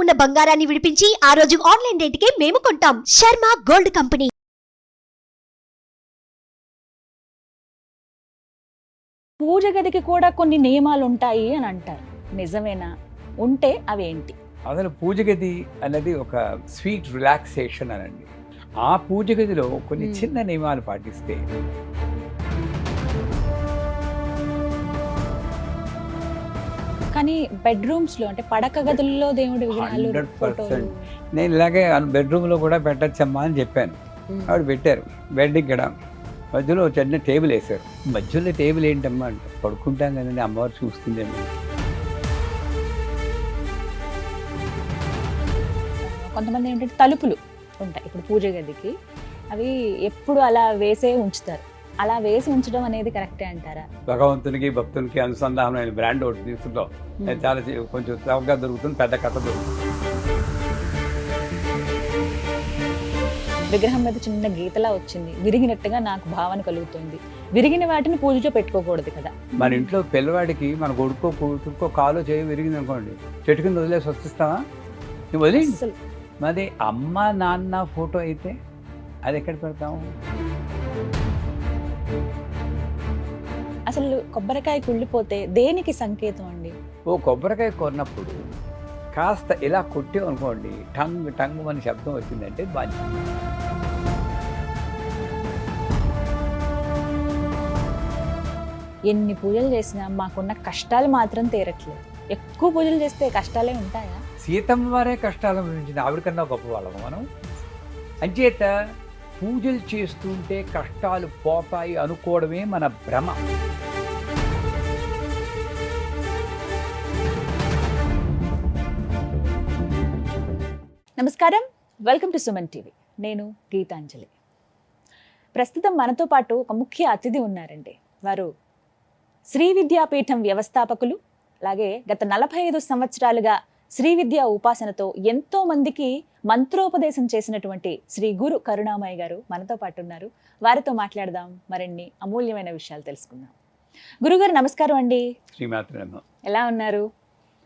ఉన్న బంగారాన్ని విడిపించి ఆ రోజు ఆన్లైన్ రేటుకే మేము కొంటాం. Sharma gold company. పూజ గదికి కూడా కొన్ని నియమాలు ఉంటాయి అని అంటారు. నిజమేనా? ఉంటే అవేంటి? అసలు పూజ గది అన్నది ఒక స్వీట్ రిలాక్సేషన్ అనండి. ఆ పూజ గదిలో కొన్ని చిన్న నియమాలు పాటిస్తే కానీ బెడ్రూమ్స్ లో అంటే పడక గదుల్లో దేవుడి విగ్రహాలు 100%. నేను ఇలాగే బెడ్రూమ్లో కూడా పెట్టచ్చమ్మా అని చెప్పాను. ఆవిడ పెట్టారు. బెడ్ ఇక్కడ మధ్యలో చిన్న టేబుల్ వేశారు. మధ్యలో టేబుల్ ఏంటమ్మా అంటే పడుకుంటాం కదండి, అమ్మవారు చూస్తుందేమో. కొంతమంది ఏంటంటే తలుపులు ఉంటాయి ఇప్పుడు పూజ గదికి, అవి ఎప్పుడు అలా వేసే ఉంచుతారు. అలా వేసి ఉంచడం అనేది కరెక్టే అంటారా? భగవంతునికి భక్తులకి అనుసంధానమైన బ్రాండ్ ఒకటి తీసుకుంటాం. చాలా కొంచెం చౌకగా దొరుకుతుంది, పెద్ద కథ దొరుకుతుంది. విగ్రహం మీద చిన్న గీతలా వచ్చింది, విరిగినట్టుగా నాకు భావన కలుగుతుంది. విరిగిన వాటిని పూజలో పెట్టుకోకూడదు కదా. మన ఇంట్లో పిల్లవాడికి మన కొడుకో కూతురుకో కాలో చేయి విరిగింది అనుకోండి, చెట్టు కింద వదిలేసి వస్తావా? నువ్వు వదిలి అసలు మాది అమ్మ నాన్న ఫోటో అయితే అది ఎక్కడ పెడతాము? అసలు కొబ్బరికాయ కుళ్ళిపోతే దేనికి సంకేతం అండి? ఓ కొబ్బరికాయ కొన్నప్పుడు కాస్త ఇలా కొట్టావు అనుకోండి, టంగ్ టంగ్ అని శబ్దం వచ్చిందంటే బాధ్యత. ఎన్ని పూజలు చేసినా మాకున్న కష్టాలు మాత్రం తీరట్లేదు. ఎక్కువ పూజలు చేస్తే కష్టాలే ఉంటాయా? సీతమ్మ వారే కష్టాలు అనుభవించింది, ఆవిడకన్నా గొప్ప వాళ్ళము మనం. అంచేత పూజలు చేస్తుంటే కష్టాలు పోతాయి అనుకోవడమే మన భ్రమ. నమస్కారం, వెల్కమ్ టు సుమన్ టీవీ. నేను గీతాంజలి. ప్రస్తుతం మనతో పాటు ఒక ముఖ్య అతిథి ఉన్నారండి. వారు శ్రీ విద్యాపీఠం వ్యవస్థాపకులు, అలాగే గత 45 సంవత్సరాలుగా శ్రీ విద్యా ఉపాసనతో ఎంతో మందికి మంత్రోపదేశం చేసినటువంటి శ్రీ గురు కరుణామయ్య గారు మనతో పాటు ఉన్నారు. వారితో మాట్లాడదాం, మరిన్ని అమూల్యమైన విషయాలు తెలుసుకుందాం. గురుగారు నమస్కారం అండి. శ్రీమాత్రమ్మ. ఎలా ఉన్నారు?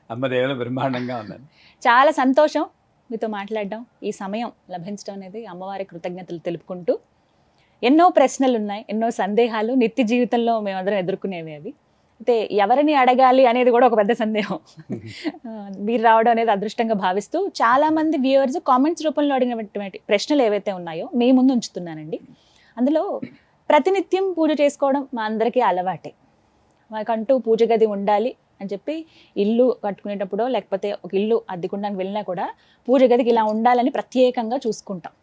అమ్మదేవుల బ్రహ్మాండంగా ఉన్నాను. చాలా సంతోషం మీతో మాట్లాడడం, ఈ సమయం లభించడం అనేది అమ్మవారి కృతజ్ఞతలు తెలుపుకుంటూ. ఎన్నో ప్రశ్నలు ఉన్నాయి, ఎన్నో సందేహాలు నిత్య జీవితంలో మేమందరం ఎదుర్కొనేవి. అవి అయితే ఎవరిని అడగాలి అనేది కూడా ఒక పెద్ద సందేహం. మీరు రావడం అనేది అదృష్టంగా భావిస్తూ చాలా మంది వ్యూవర్స్ కామెంట్స్ రూపంలో అడిగినటువంటి ప్రశ్నలు ఏవైతే ఉన్నాయో మీ ముందు ఉంచుతున్నానండి. అందులో ప్రతినిత్యం పూజ చేసుకోవడం మా అందరికీ అలవాటే. మాకంటూ పూజ గది ఉండాలి అని చెప్పి ఇల్లు కట్టుకునేటప్పుడో లేకపోతే ఒక ఇల్లు అద్దెకుండానికి వెళ్ళినా కూడా పూజ గదికి ఇలా ఉండాలని ప్రత్యేకంగా చూసుకుంటాం.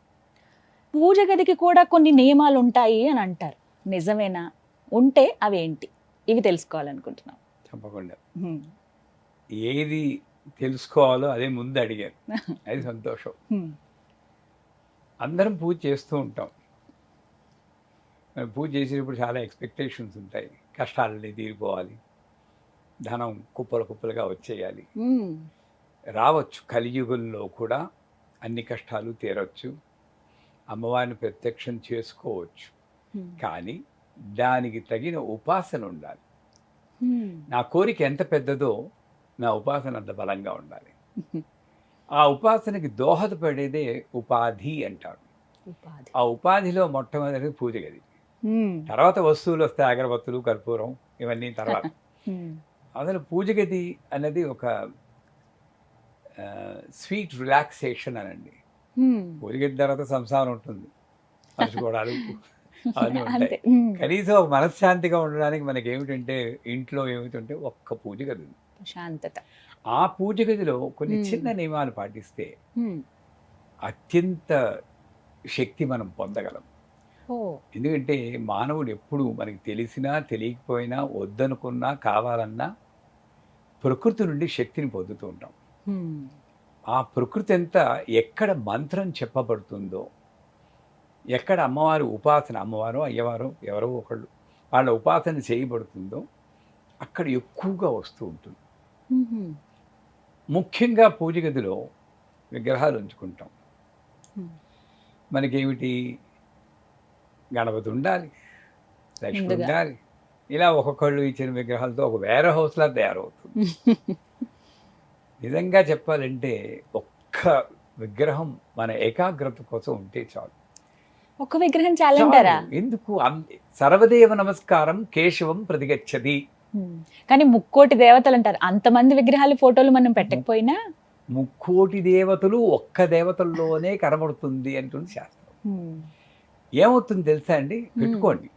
పూజ గదికి కూడా కొన్ని నియమాలు ఉంటాయి అని అంటారు. నిజమేనా? ఉంటే అవేంటి? ఇవి తెలుసుకోవాలనుకుంటున్నాం. తప్పకుండా. ఏది తెలుసుకోవాలో అదే ముందు అడిగారు, అది సంతోషం. అందరం పూజ చేస్తూ ఉంటాం. పూజ చేసేటప్పుడు చాలా ఎక్స్పెక్టేషన్స్ ఉంటాయి. కష్టాలని తీరిపోవాలి, ధనం కుప్పలు కుప్పలుగా వచ్చేయాలి. రావచ్చు, కలియుగంలో కూడా అన్ని కష్టాలు తీరవచ్చు, అమ్మవారిని ప్రత్యక్షం చేసుకోవచ్చు. కానీ దానికి తగిన ఉపాసన ఉండాలి. నా కోరిక ఎంత పెద్దదో నా ఉపాసన అంత బలంగా ఉండాలి. ఆ ఉపాసనకి దోహదపడేదే ఉపాధి అంటారు. ఆ ఉపాధిలో మొట్టమొదటి పూజ గది, తర్వాత వస్తువులు వస్తాయి, అగరబత్తులు కర్పూరం ఇవన్నీ తర్వాత. అసలు పూజ గది అన్నది ఒక స్వీట్ రిలాక్సేషన్ అనండి. పూజ గది తర్వాత సంసారం ఉంటుంది, పంచుకోవడాలు అవన్నీ ఉంటాయి. కనీసం ఒక మనశ్శాంతిగా ఉండడానికి మనకి ఏమిటంటే ఇంట్లో ఏమిటంటే ఒక్క పూజ గది ఉంది, శాంతత. ఆ పూజ గదిలో కొన్ని చిన్న నియమాలు పాటిస్తే అత్యంత శక్తి మనం పొందగలం. ఎందుకంటే మానవుడు ఎప్పుడు మనకి తెలిసినా తెలియకపోయినా వద్దనుకున్నా కావాలన్నా ప్రకృతి నుండి శక్తిని పొందుతూ ఉంటాం. ఆ ప్రకృతి అంతా ఎక్కడ మంత్రం చెప్పబడుతుందో, ఎక్కడ అమ్మవారి ఉపాసన, అమ్మవారు అయ్యవారు ఎవరో ఒకళ్ళు వాళ్ళ ఉపాసన చేయబడుతుందో అక్కడ ఎక్కువగా వస్తూ ఉంటుంది. ముఖ్యంగా పూజ గదిలో విగ్రహాలు ఉంచుకుంటాం. మనకేమిటి, గణపతి ఉండాలి, లక్ష్మి ఉండాలి, ఇలా ఒక్కొక్కళ్ళు ఇచ్చిన విగ్రహాలతో ఒక వేర్ హౌస్లా తయారవుతుంది. నిజంగా చెప్పాలంటే ఒక్క విగ్రహం మన ఏకాగ్రత కోసం ఉంటే చాలు. ఒక విగ్రహం చాలంటారా? చాలు. ఎందుకు సర్వదేవ నమస్కారం కేశవం ప్రతిగచ్చది. కానీ ముక్కోటి దేవతలు అంటారు, అంతమంది విగ్రహాలు ఫోటోలు మనం పెట్టకపోయినా ముక్కోటి దేవతలు ఒక్క దేవతల్లోనే కనబడుతుంది అంటుంది శాస్త్రం. ఏమవుతుంది తెలుసా అండి, పెట్టుకోండి.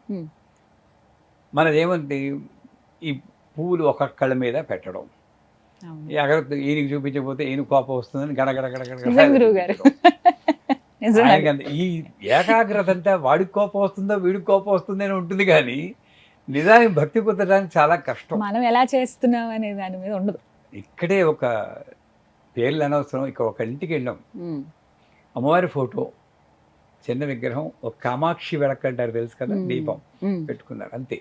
మనదేమంటే ఈ పువ్వులు ఒక్కొక్కళ్ళ మీద పెట్టడం, ఈయనకి చూపించకపోతే ఈయన కోపం వస్తుందని గడగడ గురువు గారు ఈ ఏకాగ్రత అంటే వాడికి కోపం వస్తుందో వీడికి కోపం వస్తుందో అని ఉంటుంది, కానీ నిజానికి భక్తి కుదరడానికి చాలా కష్టం. మనం ఎలా చేస్తున్నాం అనే దాని మీద ఉండదు. ఇక్కడే ఒక పేర్లు అనవసరం, ఇక్కడ ఒక ఇంటికి వెళ్ళాం, అమ్మవారి ఫోటో చిన్న విగ్రహం, ఒక కామాక్షి వెలక్ అంటారు తెలుసు కదా, దీపం పెట్టుకున్నారు అంతే.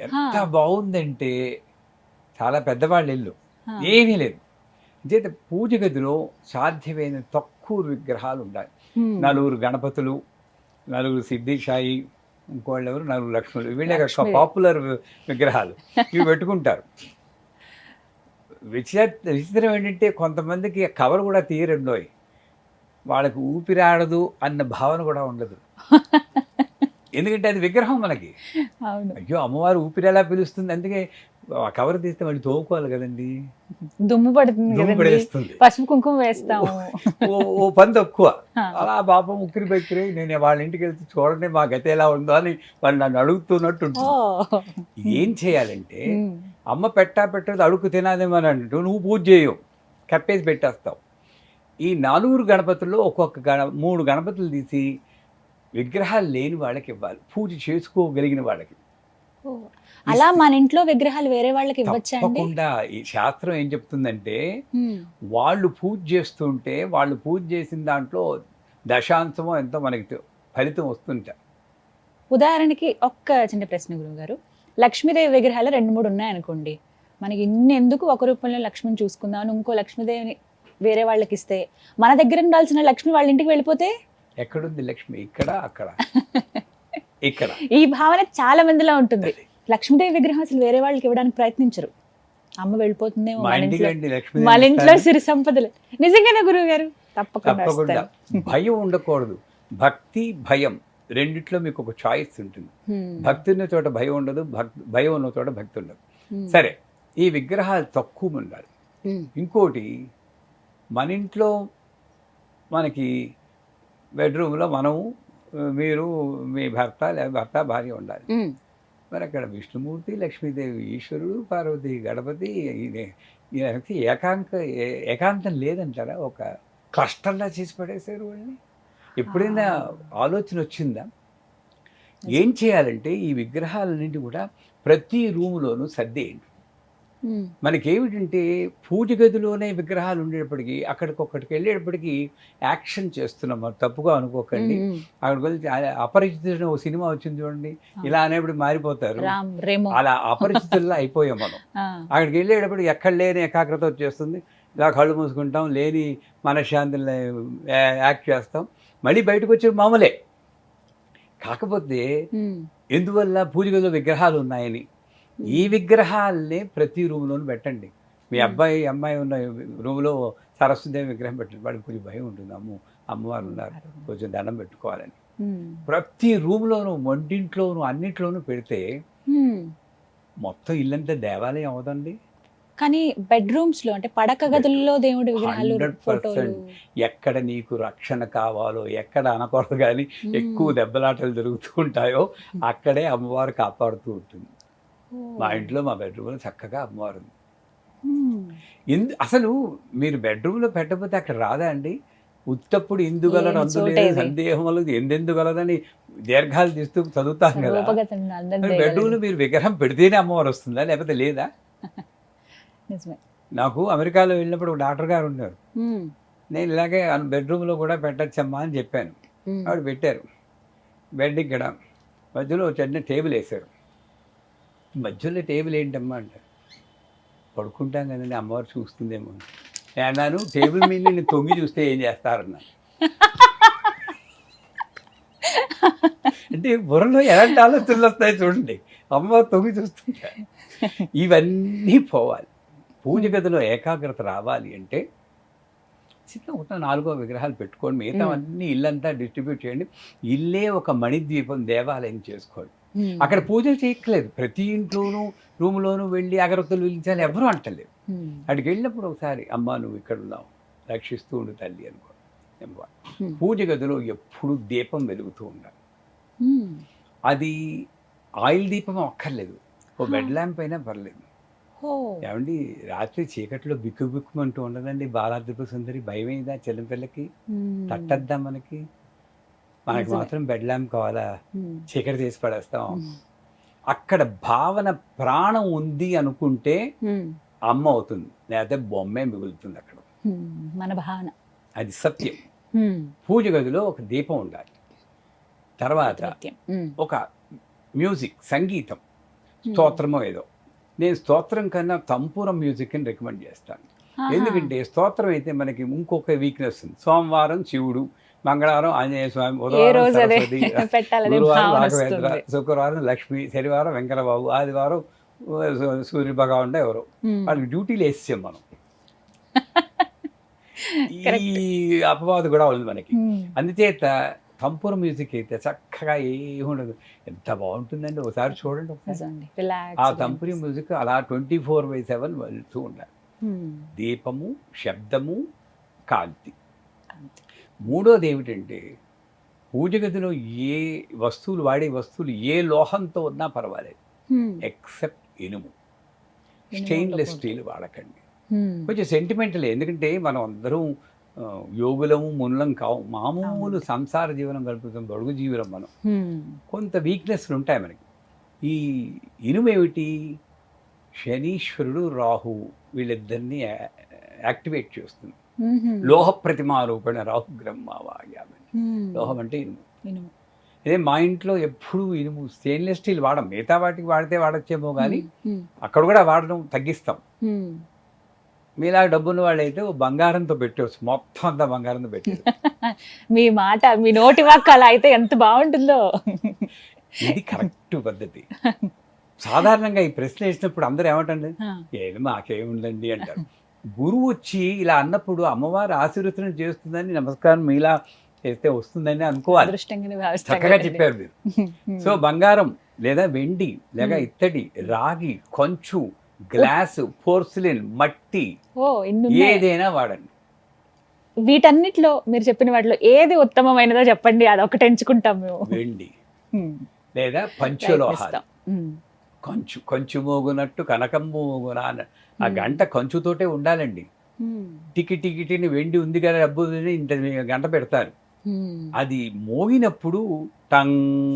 ఎంత బాగుందంటే చాలా పెద్దవాళ్ళు ఇల్లు, ఏమీ లేదు. అంచేత పూజ గదిలో సాధ్యమైన తక్కువ విగ్రహాలు ఉండాలి. 4 గణపతులు, 4 సిద్ధిసాయి, ఇంకోళ్ళు ఎవరు 4 లక్ష్మణులు, వీళ్ళే పాపులర్ విగ్రహాలు ఇవి పెట్టుకుంటారు. విచిత్రం ఏంటంటే కొంతమందికి కవర్ కూడా తీయరండోయ్, వాళ్ళకి ఊపిరాడదు అన్న భావన కూడా ఉండదు. ఎందుకంటే అది విగ్రహం మనకి. అయ్యో అమ్మవారు ఊపిరి ఎలా పిలుస్తుంది, అందుకే ఆ కవర్ తీస్తే మళ్ళీ తోముకోవాలి కదండి, దుమ్ము పడుతుంది, పసుపు కుంకుమ వేస్తాము, ఓ పని తక్కువ. అలా పాపం ఉక్కిరి బెక్కిరి, నేను వాళ్ళ ఇంటికి వెళ్తే చూడండి మా గత ఎలా ఉందో అని వాళ్ళు నన్ను అడుగుతున్నట్టు ఉంటుంది. ఏం చేయాలంటే అమ్మ పెట్టదు అడుగు తినాదేమని అంటూ నువ్వు పూజ చేయవు, కప్పేసి పెట్టేస్తావు. ఈ 4 గణపతుల్లో ఒక్కొక్క 3 గణపతులు తీసి విగ్రహాలు లేని వాళ్ళకి ఇవ్వాలి, పూజ చేసుకోగలిగిన వాళ్ళకి. అలా మన ఇంట్లో విగ్రహాలు వేరే వాళ్ళకి ఇవ్వచ్చా? తప్పకుండా. ఈ శాస్త్రం ఏం చెప్తుందంటే వాళ్ళు పూజ చేస్తుంటే వాళ్ళు పూజ చేసిన దాంట్లో దశాంశమో ఎంతో మనకి ఫలితం వస్తుంటా. ఉదాహరణకి ఒక్క చిన్న ప్రశ్న గురువు గారు, లక్ష్మీదేవి విగ్రహాలు 2-3 ఉన్నాయనుకోండి, మనకి ఇన్ని ఎందుకు ఒక రూపంలో లక్ష్మిని చూసుకుందాం, ఇంకో లక్ష్మీదేవిని వేరే వాళ్ళకి ఇస్తే మన దగ్గర ఉండాల్సిన లక్ష్మి వాళ్ళ ఇంటికి వెళ్ళిపోతే ఎక్కడుంది లక్ష్మి? ఇక్కడ అక్కడ ఇక్కడ. ఈ భావన చాలా మందిలో ఉంటుంది. లక్ష్మీదేవి విగ్రహం అసలు వేరే వాళ్ళకి ఇవ్వడానికి ప్రయత్నించరు, అమ్మ వెళ్ళిపోతుందేమో మన ఇంట్లో సిరి సంపదలు. నిజంగానే గురువు గారు? తప్పకుండా. భయం ఉండకూడదు, భక్తి భయం రెండిట్లో మీకు ఒక చాయిస్ ఉంటుంది. భక్తి ఉన్న చోట భయం ఉండదు, భయం ఉన్న చోట భక్తి ఉండదు. సరే, ఈ విగ్రహాలు తక్కువ ఉండాలి. ఇంకోటి, మన ఇంట్లో మనకి బెడ్రూమ్లో మనము, మీరు, మీ భర్త లేదా భర్త భార్య ఉండాలి. మరి అక్కడ విష్ణుమూర్తి, లక్ష్మీదేవి, ఈశ్వరుడు, పార్వతి, గణపతి, ఏకాంతం లేదంటారా? ఒక కష్టంలా చేసి పడేశారు వాళ్ళని. ఎప్పుడైనా ఆలోచన వచ్చిందా? ఏం చేయాలంటే ఈ విగ్రహాలన్నింటి కూడా ప్రతి రూములోనూ సర్దేయండి. మనకేమిటంటే పూజ గదిలోనే విగ్రహాలు ఉండేటప్పటికీ అక్కడికి వెళ్ళేటప్పటికీ యాక్షన్ చేస్తున్నాం, మనం తప్పుగా అనుకోకండి. అక్కడికి వెళ్ళి అపరిచితుడు ఓ సినిమా వచ్చింది చూడండి, ఇలా అనేప్పుడు మారిపోతారు, అలా అపరిచితుల్లా అయిపోయాం మనం. అక్కడికి వెళ్ళేటప్పుడు ఎక్కడ లేని ఏకాగ్రత వచ్చేస్తుంది, ఇలా కళ్ళు మూసుకుంటాం, లేని మనశ్శాంతిని యాక్ట్ చేస్తాం, మళ్ళీ బయటకు వచ్చే మామూలే. కాకపోతే ఎందువల్ల? పూజ గదిలో విగ్రహాలు ఉన్నాయని. ఈ విగ్రహాలనే ప్రతి రూమ్లోనూ పెట్టండి. మీ అమ్మాయి ఉన్న రూమ్లో సరస్వతిదేవి విగ్రహం పెట్టండి, వాడికి కొంచెం భయం ఉంటుంది, అమ్మవారు ఉన్నారు కొంచెం దండం పెట్టుకోవాలని. ప్రతి రూమ్లోనూ, వంటింట్లోనూ, అన్నింటిలోనూ పెడితే మొత్తం ఇల్లంతా దేవాలయం అవదండి. కానీ బెడ్రూమ్స్ లో, అంటే పడక గదుల్లో దేవుడి విగ్రహాలు, 100%. ఎక్కడ నీకు రక్షణ కావాలో, ఎక్కడ అనకూడదు కానీ ఎక్కువ దెబ్బలాటలు జరుగుతూ ఉంటాయో అక్కడే అమ్మవారు కాపాడుతూ ఉంటుంది. మా ఇంట్లో, మా బెడ్రూమ్లో చక్కగా అమ్మవారు ఉంది. అసలు మీరు బెడ్రూమ్లో పెట్టకపోతే అక్కడ రాదా అండి? ఉత్తప్పుడు ఎందుగలరు అందులేదు, సందేహములు ఎందెందుగలదని దీర్ఘాలు తీస్తూ చదువుతాం కదా. బెడ్రూమ్లో మీరు విగ్రహం పెడితేనే అమ్మవారు వస్తుందా, లేకపోతే లేదా? నాకు అమెరికాలో వెళ్ళినప్పుడు ఒక డాక్టర్ గారు ఉన్నారు, నేను ఇలాగే బెడ్రూమ్లో కూడా పెట్టచ్చమ్మా అని చెప్పాను. ఆవిడ పెట్టారు. బెడ్ ఇక్కడ మధ్యలో చిన్న టేబుల్ వేశారు. మధ్యలో టేబుల్ ఏంటమ్మా అంటారు. పడుకుంటాం కదండి, అమ్మవారు చూస్తుందేమో అన్నాను. టేబుల్ మీద నేను తొంగి చూస్తే ఏం చేస్తారన్నా. అంటే బుర్రలో ఎలాంటి ఆలోచనలు వస్తాయి చూడండి, అమ్మవారు తొంగి చూస్తుంటా. ఇవన్నీ పోవాలి. పూజ గదిలో ఏకాగ్రత రావాలి అంటే చిన్న ఉన్న 4 విగ్రహాలు పెట్టుకోండి, మిగతా అన్ని ఇల్లంతా డిస్ట్రిబ్యూట్ చేయండి. ఇల్లే ఒక మణిద్వీపం దేవాలయం చేసుకోండి. అక్కడ పూజలు చేయక్కలేదు. ప్రతి ఇంట్లోనూ రూమ్లోనూ వెళ్ళి అగరత్తులు వెలిగించాలి ఎవరు అంటలేదు. అక్కడికి వెళ్ళినప్పుడు ఒకసారి అమ్మ నువ్వు ఇక్కడ ఉన్నావు, రక్షిస్తూ ఉండు తల్లి అనుకో. పూజ గదిలో ఎప్పుడు దీపం వెలుగుతూ ఉండాలి. అది ఆయిల్ దీపం అక్కర్లేదు, ఓ బెడ్ ల్యాంప్ అయినా పర్లేదు. ఏమండి రాత్రి చీకట్లో బిక్కు బిక్కుమంటూ ఉండదండి బాలాద్రిపు సుందరి, భయమైందా చిన్నపిల్లకి, తట్టద్దా మనకి మాత్రం బెడ్ ల్యాంప్ కావాలా, చీకటి చేసి పడేస్తాం. అక్కడ భావన ప్రాణం ఉంది అనుకుంటే అమ్మ అవుతుంది, లేకపోతే బొమ్మే మిగులుతుంది అక్కడ. మన భావన అది సత్యం. పూజ గదిలో ఒక దీపం ఉండాలి. తర్వాత ఒక మ్యూజిక్, సంగీతం, స్తోత్రమో ఏదో. నేను స్తోత్రం కన్నా తంపూరం మ్యూజిక్ అని రికమెండ్ చేస్తాను. ఎందుకంటే స్తోత్రం అయితే మనకి ఇంకొక వీక్నెస్ ఉంది. సోమవారం శివుడు, మంగళవారం ఆంజనేయ స్వామి, బుధవారం సరస్వతి, గురువారం రాఘవేంద్ర, శుక్రవారం లక్ష్మి, శనివారం వెంకటబాబు, ఆదివారం సూర్య భగవాన్ ఎవరో వాళ్ళకి డ్యూటీలు వేసాం మనం. ఈ అపవాదు కూడా ఉంది మనకి. అందుచేత తంపూర మ్యూజిక్ అయితే చక్కగా ఏముండదు, ఎంత బాగుంటుందండి. ఒకసారి చూడండి ఒకసారి. ఆ తంపూరి మ్యూజిక్ అలా 24/7 వెళ్తూ ఉండాలి. దీపము, శబ్దము, కాంతి. మూడోది ఏమిటంటే పూజ గదిలో ఏ వస్తువులు వాడే వస్తువులు ఏ లోహంతో ఉన్నా పర్వాలేదు, ఎక్సెప్ట్ ఇనుము. స్టెయిన్లెస్ స్టీల్ వాడకండి. కొంచెం సెంటిమెంటల్, ఎందుకంటే మనం అందరం యోగులము మునులం కావు, మామూలు సంసార జీవనం గడుపుతాం, బడుగు జీవనం మనం. కొంత వీక్నెస్లు ఉంటాయి మనకి. ఈ ఇనుము ఏమిటి, శనీశ్వరుడు రాహు వీళ్ళిద్దరిని యాక్టివేట్ చేస్తుంది. లోహ ప్రతిమారూపణ రాహుగ్రహ్మవాయామి. లోహం అంటే ఇనుము. అదే మా ఇంట్లో ఎప్పుడు ఇనుము, స్టెయిన్లెస్ స్టీల్ వాడం. మిగతా వాటికి వాడితే వాడచ్చేమో కానీ అక్కడ కూడా వాడడం తగ్గిస్తాం. మీలా డబ్బున్న వాళ్ళు అయితే బంగారంతో పెట్టవచ్చు, మొత్తం అంతా బంగారంతో పెట్టారు. మీ మాట, మీ నోటి వాక్ అలా అయితే ఎంత బాగుంటుందో. ఇది కరెక్ట్ పద్ధతి. సాధారణంగా ఈ ప్రశ్న వేసినప్పుడు అందరూ ఏమంటండి, ఏమి మాకేముందండి అంటారు. గురువు వచ్చి ఇలా అన్నప్పుడు అమ్మవారు ఆశీర్వచనం చేస్తుందని, నమస్కారం మీలా చేస్తే వస్తుందని అనుకోవాలి. చక్కగా చెప్పారు మీరు. సో బంగారం లేదా వెండి లేక ఇత్తడి, రాగి, కొంచు, గ్లాసు, పోర్సిలిన్, మట్టి, ఏదైనా వాడండి. వీటన్నిటిలో మీరు చెప్పిన వాటిలో ఏది ఉత్తమమైనదో చెప్పండి, అది ఒకటి ఎంచుకుంటాం మేము. వెండి లేదా పంచలోహాలు. కొంచు మోగునట్టు కనకంబు మోగునా, ఆ గంట కంచుతోటే ఉండాలండి. టికిటిని వెండి ఉంది కదా డబ్బు ఇంత గంట పెడతారు, అది మోగినప్పుడు టంగ్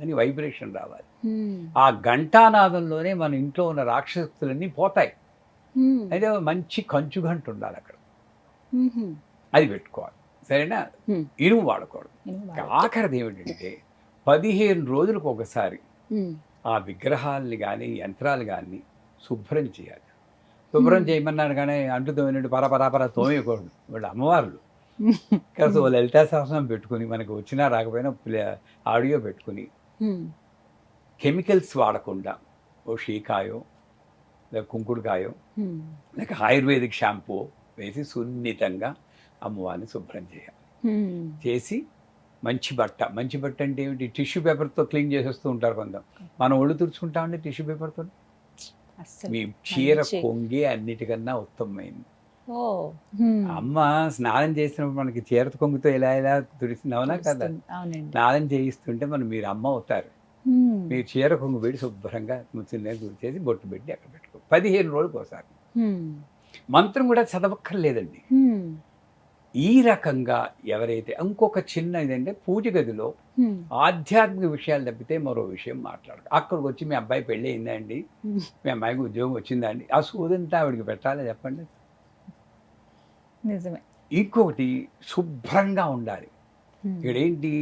అని వైబ్రేషన్ రావాలి. ఆ ఘంటానాదంలోనే మన ఇంట్లో ఉన్న రాక్షసులన్నీ పోతాయి. అయితే మంచి కంచు గంట ఉండాలి అక్కడ, అది పెట్టుకోవాలి. సరేనా? ఇనుము వాడకూడదు. ఆఖరిది ఏమిటంటే 15 రోజులకు ఒకసారి ఆ విగ్రహాలని కానీ యంత్రాలు కానీ శుభ్రం చేయాలి. శుభ్రం చేయమన్నారు కానీ అంటు తోమినట్టు పరపరాపర తోమేయకూడదు. వాళ్ళు అమ్మవార్లు కాస్త లలితా సహస్రం పెట్టుకుని, మనకు వచ్చినా రాకపోయినా ఆడియో పెట్టుకుని, కెమికల్స్ వాడకుండా ఓ షీకాయో లేక కుంకుడుకాయో లేక ఆయుర్వేదిక్ షాంపూ వేసి సున్నితంగా అమ్మవారిని శుభ్రం చేయాలి. చేసి మంచి బట్ట అంటే ఏమిటి, టిష్యూ పేపర్తో క్లీన్ చేసేస్తూ ఉంటారు కొంచెం. మనం ఒళ్ళు తుడుచుకుంటామండి టిష్యూ పేపర్తో. మీ చీర కొంగే అన్నిటికన్నా ఉత్తమమైంది. అమ్మ స్నానం చేసినప్పుడు మనకి చీర కొంగుతో ఇలా తుడిసింది, అవునా కదా? స్నానం చేయిస్తుంటే మీరు అమ్మ అవుతారు. మీరు చీర కొంగు పెట్టి శుభ్రంగా ముచ్చినే చేసి బొట్టు పెట్టి అక్కడ పెట్టుకో. 15 రోజులకు ఒకసారి. మంత్రం కూడా చదవక్కర్లేదండి. ఈ రకంగా ఎవరైతే, ఇంకొక చిన్న ఇదంటే పూజ గదిలో ఆధ్యాత్మిక విషయాలు తప్పితే మరో విషయం మాట్లాడదు. అక్కడికి వచ్చి మీ అబ్బాయి పెళ్ళి అయిందా అండి, మీ అమ్మాయికి ఉద్యోగం వచ్చిందా అండి, ఆ సూదంతా ఆవిడికి పెట్టాలి చెప్పండి. నిజమే. ఇంకొకటి శుభ్రంగా ఉండాలి. ఇక్కడేంటి,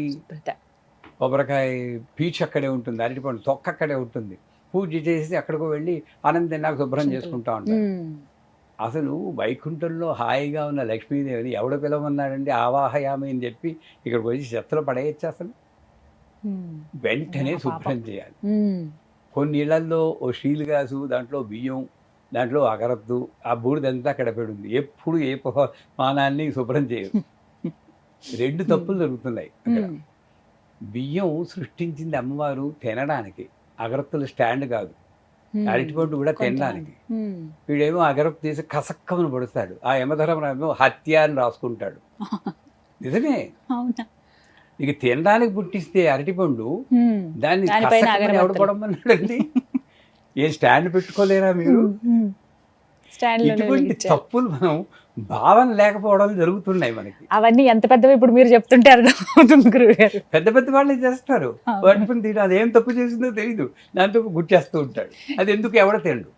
కొబ్బరికాయ పీచు అక్కడే ఉంటుంది, అరటిపండు తొక్క అక్కడే ఉంటుంది. పూజ చేసి అక్కడికి వెళ్ళి ఆనందం నాకు శుభ్రం చేసుకుంటా ఉంటారు. అసలు వైకుంఠంలో హాయిగా ఉన్న లక్ష్మీదేవిని ఎవడ పిలవన్నాడండి, ఆవాహయామి అని చెప్పి ఇక్కడికి వచ్చి చెత్తలో పడేయచ్చు. అసలు వెంటనే శుభ్రం చేయాలి. కొన్ని ఇళ్లలో ఓ స్టీల్ గ్లాసు, దాంట్లో బియ్యం దాంట్లో అగరద్దు ఆ బూడిదంతా అక్కడ పెడుంది. ఎప్పుడు ఏ మానాన్ని శుభ్రం చేయదు. 2 తప్పులు జరుగుతున్నాయి అక్కడ. బియ్యం సృష్టించింది అమ్మవారు తినడానికి, అగరత్తుల స్టాండ్ కాదు. అరటిపండు కూడా తినడానికి. వీడేమో అగరత్తు తీసి కసక్కమని పడుతాడు. ఆ యమధర్మరాజేమో హత్య అని రాసుకుంటాడు. నిజమే. ఇక తినడానికి పుట్టిస్తే అరటిపండు దాన్ని కసక్కమని ఎవడు పడమన్నాడండి? ఏ స్టాండ్ పెట్టుకోలేరా మీరు? ఇటువంటి తప్పులు మనం భావన లేకపోవడం జరుగుతున్నాయి మనకి. అవన్నీ ఎంత పెద్దవి ఇప్పుడు మీరు చెప్తుంటే అర్థమవుతుంది గురువుగారు. పెద్ద పెద్ద వాళ్ళే చేస్తారు. వాటిని తిన అదేం తప్పు చేసిందో తెలియదు, దాంతో గుర్చేస్తూ ఉంటాడు. అది ఎందుకు ఎవడో తినడు.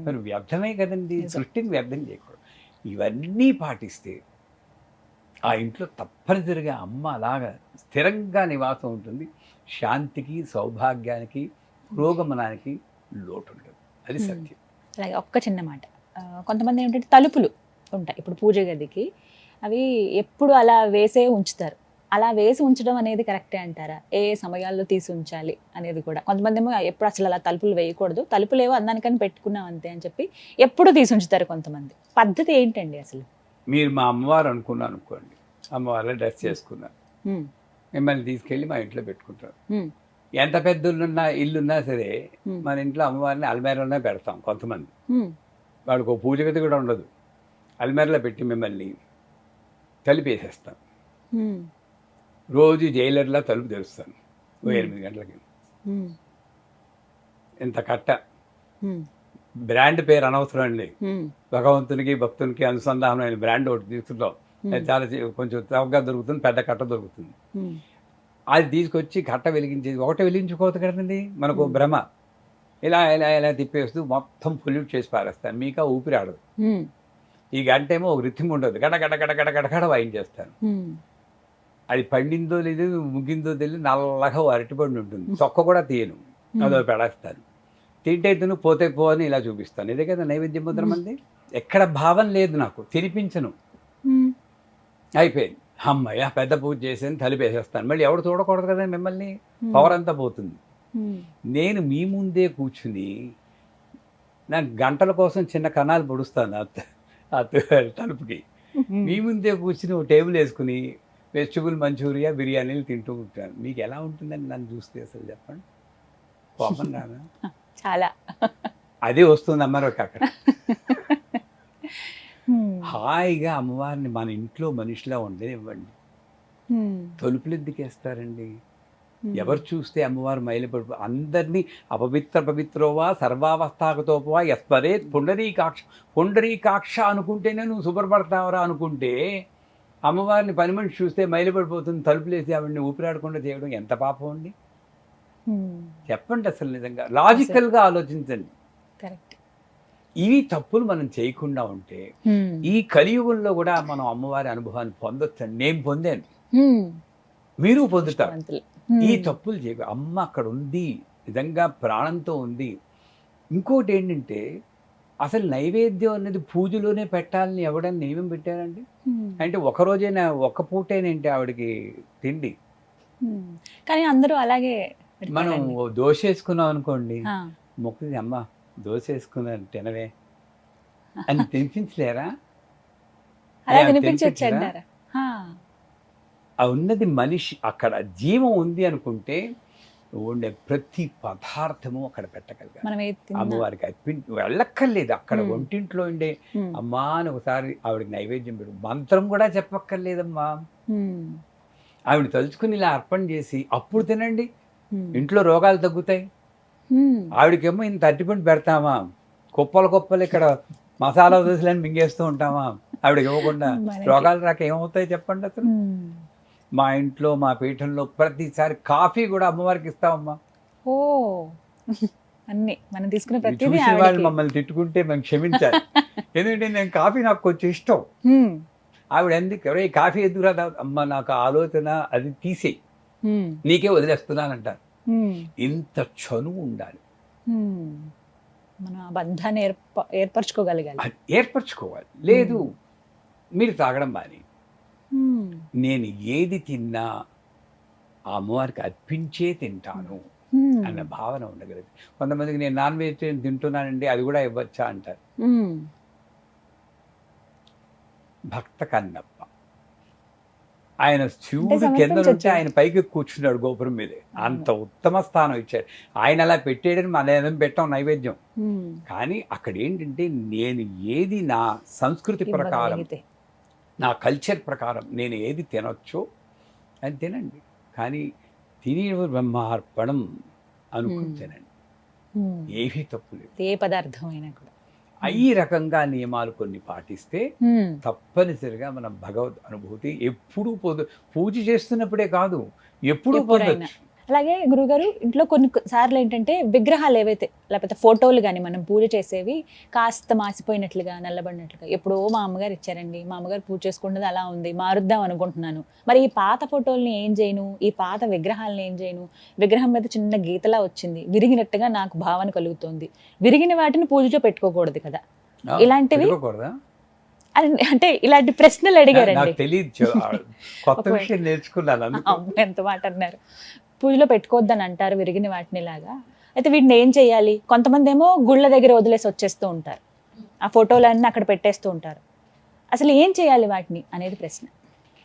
మరి వ్యర్థమే కదండి, సృష్టిని వ్యర్థం చేయకూడదు. ఇవన్నీ పాటిస్తే ఆ ఇంట్లో తప్పనిసరిగా అమ్మ అలాగా స్థిరంగా నివాసం ఉంటుంది. శాంతికి, సౌభాగ్యానికి, పురోగమనానికి లోటు ఉండదు. అది సత్యం. అలాగే ఒక్క చిన్న మాట, కొంతమంది ఏంటంటే తలుపులు ఉంటాయి ఇప్పుడు పూజ గదికి, అవి ఎప్పుడు అలా వేసే ఉంచుతారు. అలా వేసి ఉంచడం అనేది కరెక్టే అంటారా? ఏ సమయాల్లో తీసి ఉంచాలి అనేది కూడా. కొంతమంది ఏమో ఎప్పుడు అసలు అలా తలుపులు వేయకూడదు, తలుపులు ఏవో అందానికని పెట్టుకున్నాం అంతే అని చెప్పి ఎప్పుడు తీసి ఉంచుతారు కొంతమంది. పద్ధతి ఏంటండి అసలు? మీరు మా అమ్మవారు అనుకున్నాను అనుకోండి, అమ్మవారిలో డ్రెస్ చేసుకున్నాను, మిమ్మల్ని తీసుకెళ్ళి మా ఇంట్లో పెట్టుకుంటారు. ఎంత పెద్ద ఇల్లున్నా సరే మన ఇంట్లో అమ్మవారిని అల్మేరలోనే పెడతాం. కొంతమంది వాడికి ఒక పూజ గది కూడా ఉండదు, అల్మేరలో పెట్టి మిమ్మల్ని తలుపేసేస్తాను. రోజు జైలర్లా తలుపు తెరుస్తాను 8 గంటలకి. ఇంత కట్ట, బ్రాండ్ పేరు అనవసరం అండి, భగవంతునికి భక్తునికి అనుసంధానమైన బ్రాండ్ ఒకటి తీసుకుంటాం. చాలా కొంచెం చౌకగా దొరుకుతుంది, పెద్ద కట్ట దొరుకుతుంది. అది తీసుకొచ్చి కట్ట వెలిగించేది ఒకటే వెలిగించుకోవద్దు కదండి, మనకు భ్రమ. ఇలా ఇలా ఇలా తిప్పేస్తూ మొత్తం పొల్యూట్ చేసి పారేస్తాను. మీకా ఊపిరి ఆడదు. ఈ గంట ఏమో ఒక రిథం ఉండదు, గడ గడ గడ గడ గడ గడ వాయించేస్తాను. అది పండిందో లేదు, ముగ్గిందో తెలియదు, నల్లగా అరటిపండు ఉంటుంది, తొక్క కూడా తీయను, అదో పెడేస్తాను. తింటే తిను, పోతే పో అని ఇలా చూపిస్తాను. ఇదే కదా నైవేద్యం ముద్ర మంది. ఎక్కడ భావం లేదు, నాకు తినిపించను. అయిపోయింది, అమ్మయ్య పెద్ద పూజ చేసేది, తలిపేసేస్తాను. మళ్ళీ ఎవడు చూడకూడదు కదా మిమ్మల్ని, పవర్ అంతా పోతుంది. నేను మీ ముందే కూర్చుని నాకు గంటల కోసం చిన్న కణాలు పొడుస్తాను ఆ తలుపుకి. మీ ముందే కూర్చుని ఒక టేబుల్ వేసుకుని వెజిటబుల్ మంచూరియా, బిర్యానీలు తింటూ ఉంటాను. మీకు ఎలా ఉంటుందని నన్ను చూస్తే అసలు చెప్పండి, కోపం రాదా? చాలా. అదే వస్తుంది అమ్మవారికి అక్కడ. హాయిగా అమ్మవారిని మన ఇంట్లో మనిషిలా ఉండనివ్వండి. తలుపులు ఎందుకు వేస్తారండి? ఎవరు చూస్తే అమ్మవారు మైలుపడి అందరినీ అపవిత్ర పవిత్రోవా సర్వావస్థాగతోపవా యస్పరే పుండరీకాక్ష అనుకుంటేనే నువ్వు శుభ్రపడతావరా అనుకుంటే, అమ్మవారిని పని మనిషి చూస్తే మైలుపడిపోతుంది, తలుపులేసి ఆవిడని ఊపిరాడకుండా చేయడం ఎంత పాపం అండి? చెప్పండి అసలు, నిజంగా లాజికల్గా ఆలోచించండి. ఇవి తప్పులు మనం చేయకుండా ఉంటే ఈ కలియుగంలో కూడా మనం అమ్మవారి అనుభవాన్ని పొందొచ్చండి. నేను పొందాను, మీరు పొందుతారు. ఈ తప్పులు చేయ, అమ్మ అక్కడ ఉంది, నిజంగా ప్రాణంతో ఉంది. ఇంకోటి ఏంటంటే, అసలు నైవేద్యం అనేది పూజలోనే పెట్టాలని ఎవడని నియమం పెట్టారండి? అంటే ఒకరోజైనా ఒక్క పూటేనంటే ఆవిడకి తిండి. కానీ అందరూ అలాగే, మనం దోశ వేసుకున్నాం అనుకోండి, మొక్కది అమ్మ దోశ వేసుకున్నాను తినవే అని తినిపించలేరా? ఉన్నది మనిషి, అక్కడ జీవం ఉంది అనుకుంటే ఉండే ప్రతి పదార్థము అక్కడ పెట్టగలగాలి. అమ్మవారికి వెళ్ళక్కర్లేదు, అక్కడ ఒంటింట్లో ఉండే అమ్మా అని ఒకసారి ఆవిడకి నైవేద్యం పెట్టు, మంత్రం కూడా చెప్పక్కర్లేదమ్మా. ఆవిడ తలుచుకుని ఇలా అర్పణ చేసి అప్పుడు తినండి, ఇంట్లో రోగాలు తగ్గుతాయి. ఆవిడకేమో ఇంత అరటిపండు పెడతామా, కుప్పలు ఇక్కడ మసాలా దోశలని మింగేస్తూ ఉంటామా? ఆవిడకి ఇవ్వకుండా రోగాలు రాక ఏమవుతాయి చెప్పండి అసలు? మా ఇంట్లో మా పీఠంలో ప్రతిసారి కాఫీ కూడా అమ్మవారికి ఇస్తామమ్మా. ఓ అన్ని మనం తీసుకునే ప్రతి వాళ్ళు మమ్మల్ని తిట్టుకుంటే మేము క్షమించాలి, ఎందుకంటే నేను కాఫీ నాకు కొంచెం ఇష్టం. ఆవిడ ఎందుకు ఎవరో కాఫీ ఎందుకు రాదా అమ్మ, నాకు ఆలోచన అది తీసేయి, నీకే వదిలేస్తున్నానంటారు. ఇంత చనువు ఉండాలి, మనం ఆ బంధాన్ని ఏర్పరచుకోవాలి. లేదు మీరు తాగడం మాని, నేను ఏది తిన్నా ఆ అమ్మవారికి అర్పించే తింటాను అన్న భావన ఉండగలదు. కొంతమందికి నేను నాన్ వెజిటేరియన్ తింటున్నానండి, అది కూడా ఇవ్వచ్చా అంటారు. భక్త కన్నప్ప ఆయన శివుడు సమర్పించొచ్చు. కింద ఉంటే ఆయన పైకి కూర్చున్నాడు గోపురం మీదే. అంత ఉత్తమ స్థానం ఇచ్చాడు. ఆయన అలా పెట్టేయడని మన ఏదైనా పెట్టాం నైవేద్యం. కానీ అక్కడ ఏంటంటే నేను ఏది నా సంస్కృతి ప్రకారం, నా కల్చర్ ప్రకారం నేను ఏది తినొచ్చో అది తినండి. కానీ తిని బ్రహ్మార్పణం అనుకుని తినండి, ఏమీ తప్పు లేదు. ఏ పదార్థం అయినా కూడా ఈ రకంగా నియమాలు కొన్ని పాటిస్తే తప్పనిసరిగా మనం భగవద్ అనుభూతి ఎప్పుడూ పూజ చేస్తున్నప్పుడే కాదు, ఎప్పుడూ ఎప్పుడైనా. పొందొచ్చు. అలాగే గురుగారు ఇంట్లో కొన్ని సార్లు ఏంటంటే విగ్రహాలు ఏవైతే లేకపోతే ఫోటోలు కానీ మనం పూజ చేసేవి కాస్త మాసిపోయినట్లుగా నల్లబడినట్లుగా ఎప్పుడో మా అమ్మగారు ఇచ్చారండి, మా అమ్మగారు పూజ చేసుకున్నది అలా ఉంది, మారుద్దాం అనుకుంటున్నాను. మరి ఈ పాత ఫోటోల్ని ఏం చేయను, ఈ పాత విగ్రహాలను ఏం చేయను, విగ్రహం మీద చిన్న గీతలా వచ్చింది, విరిగినట్టుగా నాకు భావన కలుగుతోంది, విరిగిన వాటిని పూజలో పెట్టుకోకూడదు కదా, ఇలాంటివి పెట్టుకోకూడదా? అంటే ఇలాంటి ప్రశ్నలు అడిగారండి. నాకు తెలియదు, కొత్త విషయం నేర్చుకున్నాను. అందుకు ఎంత మాట అన్నారు. పూజలో పెట్టుకోవద్దని అంటారు విరిగిన వాటిని లాగా. అయితే వీటిని ఏం చేయాలి? కొంతమంది ఏమో గుళ్ళ దగ్గర వదిలేసి వచ్చేస్తూ ఉంటారు, ఆ ఫోటోలన్నీ అక్కడ పెట్టేస్తూ ఉంటారు. అసలు ఏం చేయాలి వాటిని అనేది ప్రశ్న.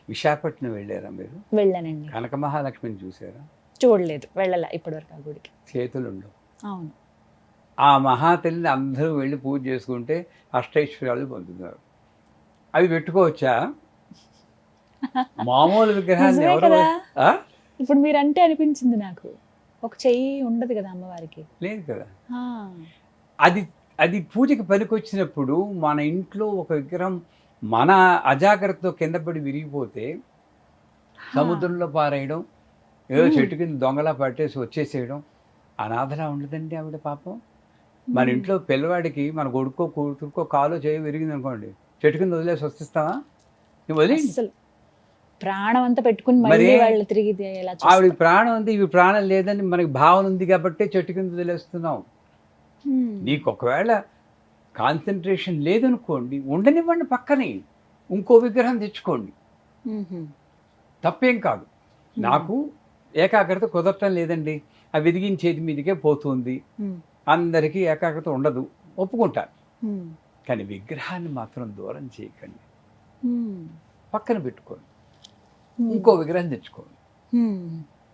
విశాఖపట్నం వెళ్ళారా మీరు? వెళ్ళానండి. కనక మహాలక్ష్మిని చూసారా? చూడలేదు, వెళ్ళాల ఇప్పటివరకు ఆ గుడికి. చేతులు ఉండవు. అవును. ఆ మహాతల్లిని అందరూ వెళ్ళి పూజ చేసుకుంటే అష్టైశ్వర్యాలు పొందుతున్నారు. అవి పెట్టుకోవచ్చా? మామూలు విగ్రహాన్ని నిజమే ఎవరు కదా. ఆ? ఇప్పుడు మీరు అంటే అనిపించింది నాకు, ఒక చెయ్యి ఉండదు కదా అమ్మవారికి. లేదు కదా. ఆ, అది అది పూజకి పనికొచ్చినప్పుడు మన ఇంట్లో ఒక విగ్రహం మన అజాగ్రత్తతో కింద పడి విరిగిపోతే సముద్రంలో పారేయడం, ఏదో చెట్టు కింద దొంగలా పట్టేసి వచ్చేసేయడం, అనాథలా ఉండదండి ఆవిడ పాపం. మన ఇంట్లో పిల్లవాడికి మన కొడుకో కూతురుకో కాలో చేయి విరిగింది అనుకోండి, చెట్టు కింద వదిలేసి వస్తావా? నువ్వు వదిలేండి. అసలు ప్రాణం అంతా పెట్టుకుని మళ్ళీ మరే వాళ్ళు తిరిగి ఎలా ఆవిడ ప్రాణం ఉంది, ఇవి ప్రాణం లేదని మనకి భావన ఉంది కాబట్టి చెట్టు కింద వదిలేస్తున్నాం. నీకు ఒకవేళ కాన్సన్ట్రేషన్ లేదనుకోండి, ఉండనివ్వండి, పక్కనే ఇంకో విగ్రహం తెచ్చుకోండి, తప్పేం కాదు. నాకు ఏకాగ్రత కుదరటం లేదండి, ఆ విదిగించేది మీదికే పోతుంది, అందరికీ ఏకాగ్రత ఉండదు, ఒప్పుకుంటారు. కానీ విగ్రహాన్ని మాత్రం దూరం చేయకండి, పక్కన పెట్టుకోండి, ఇంకో విగ్రహం తెచ్చుకోండి,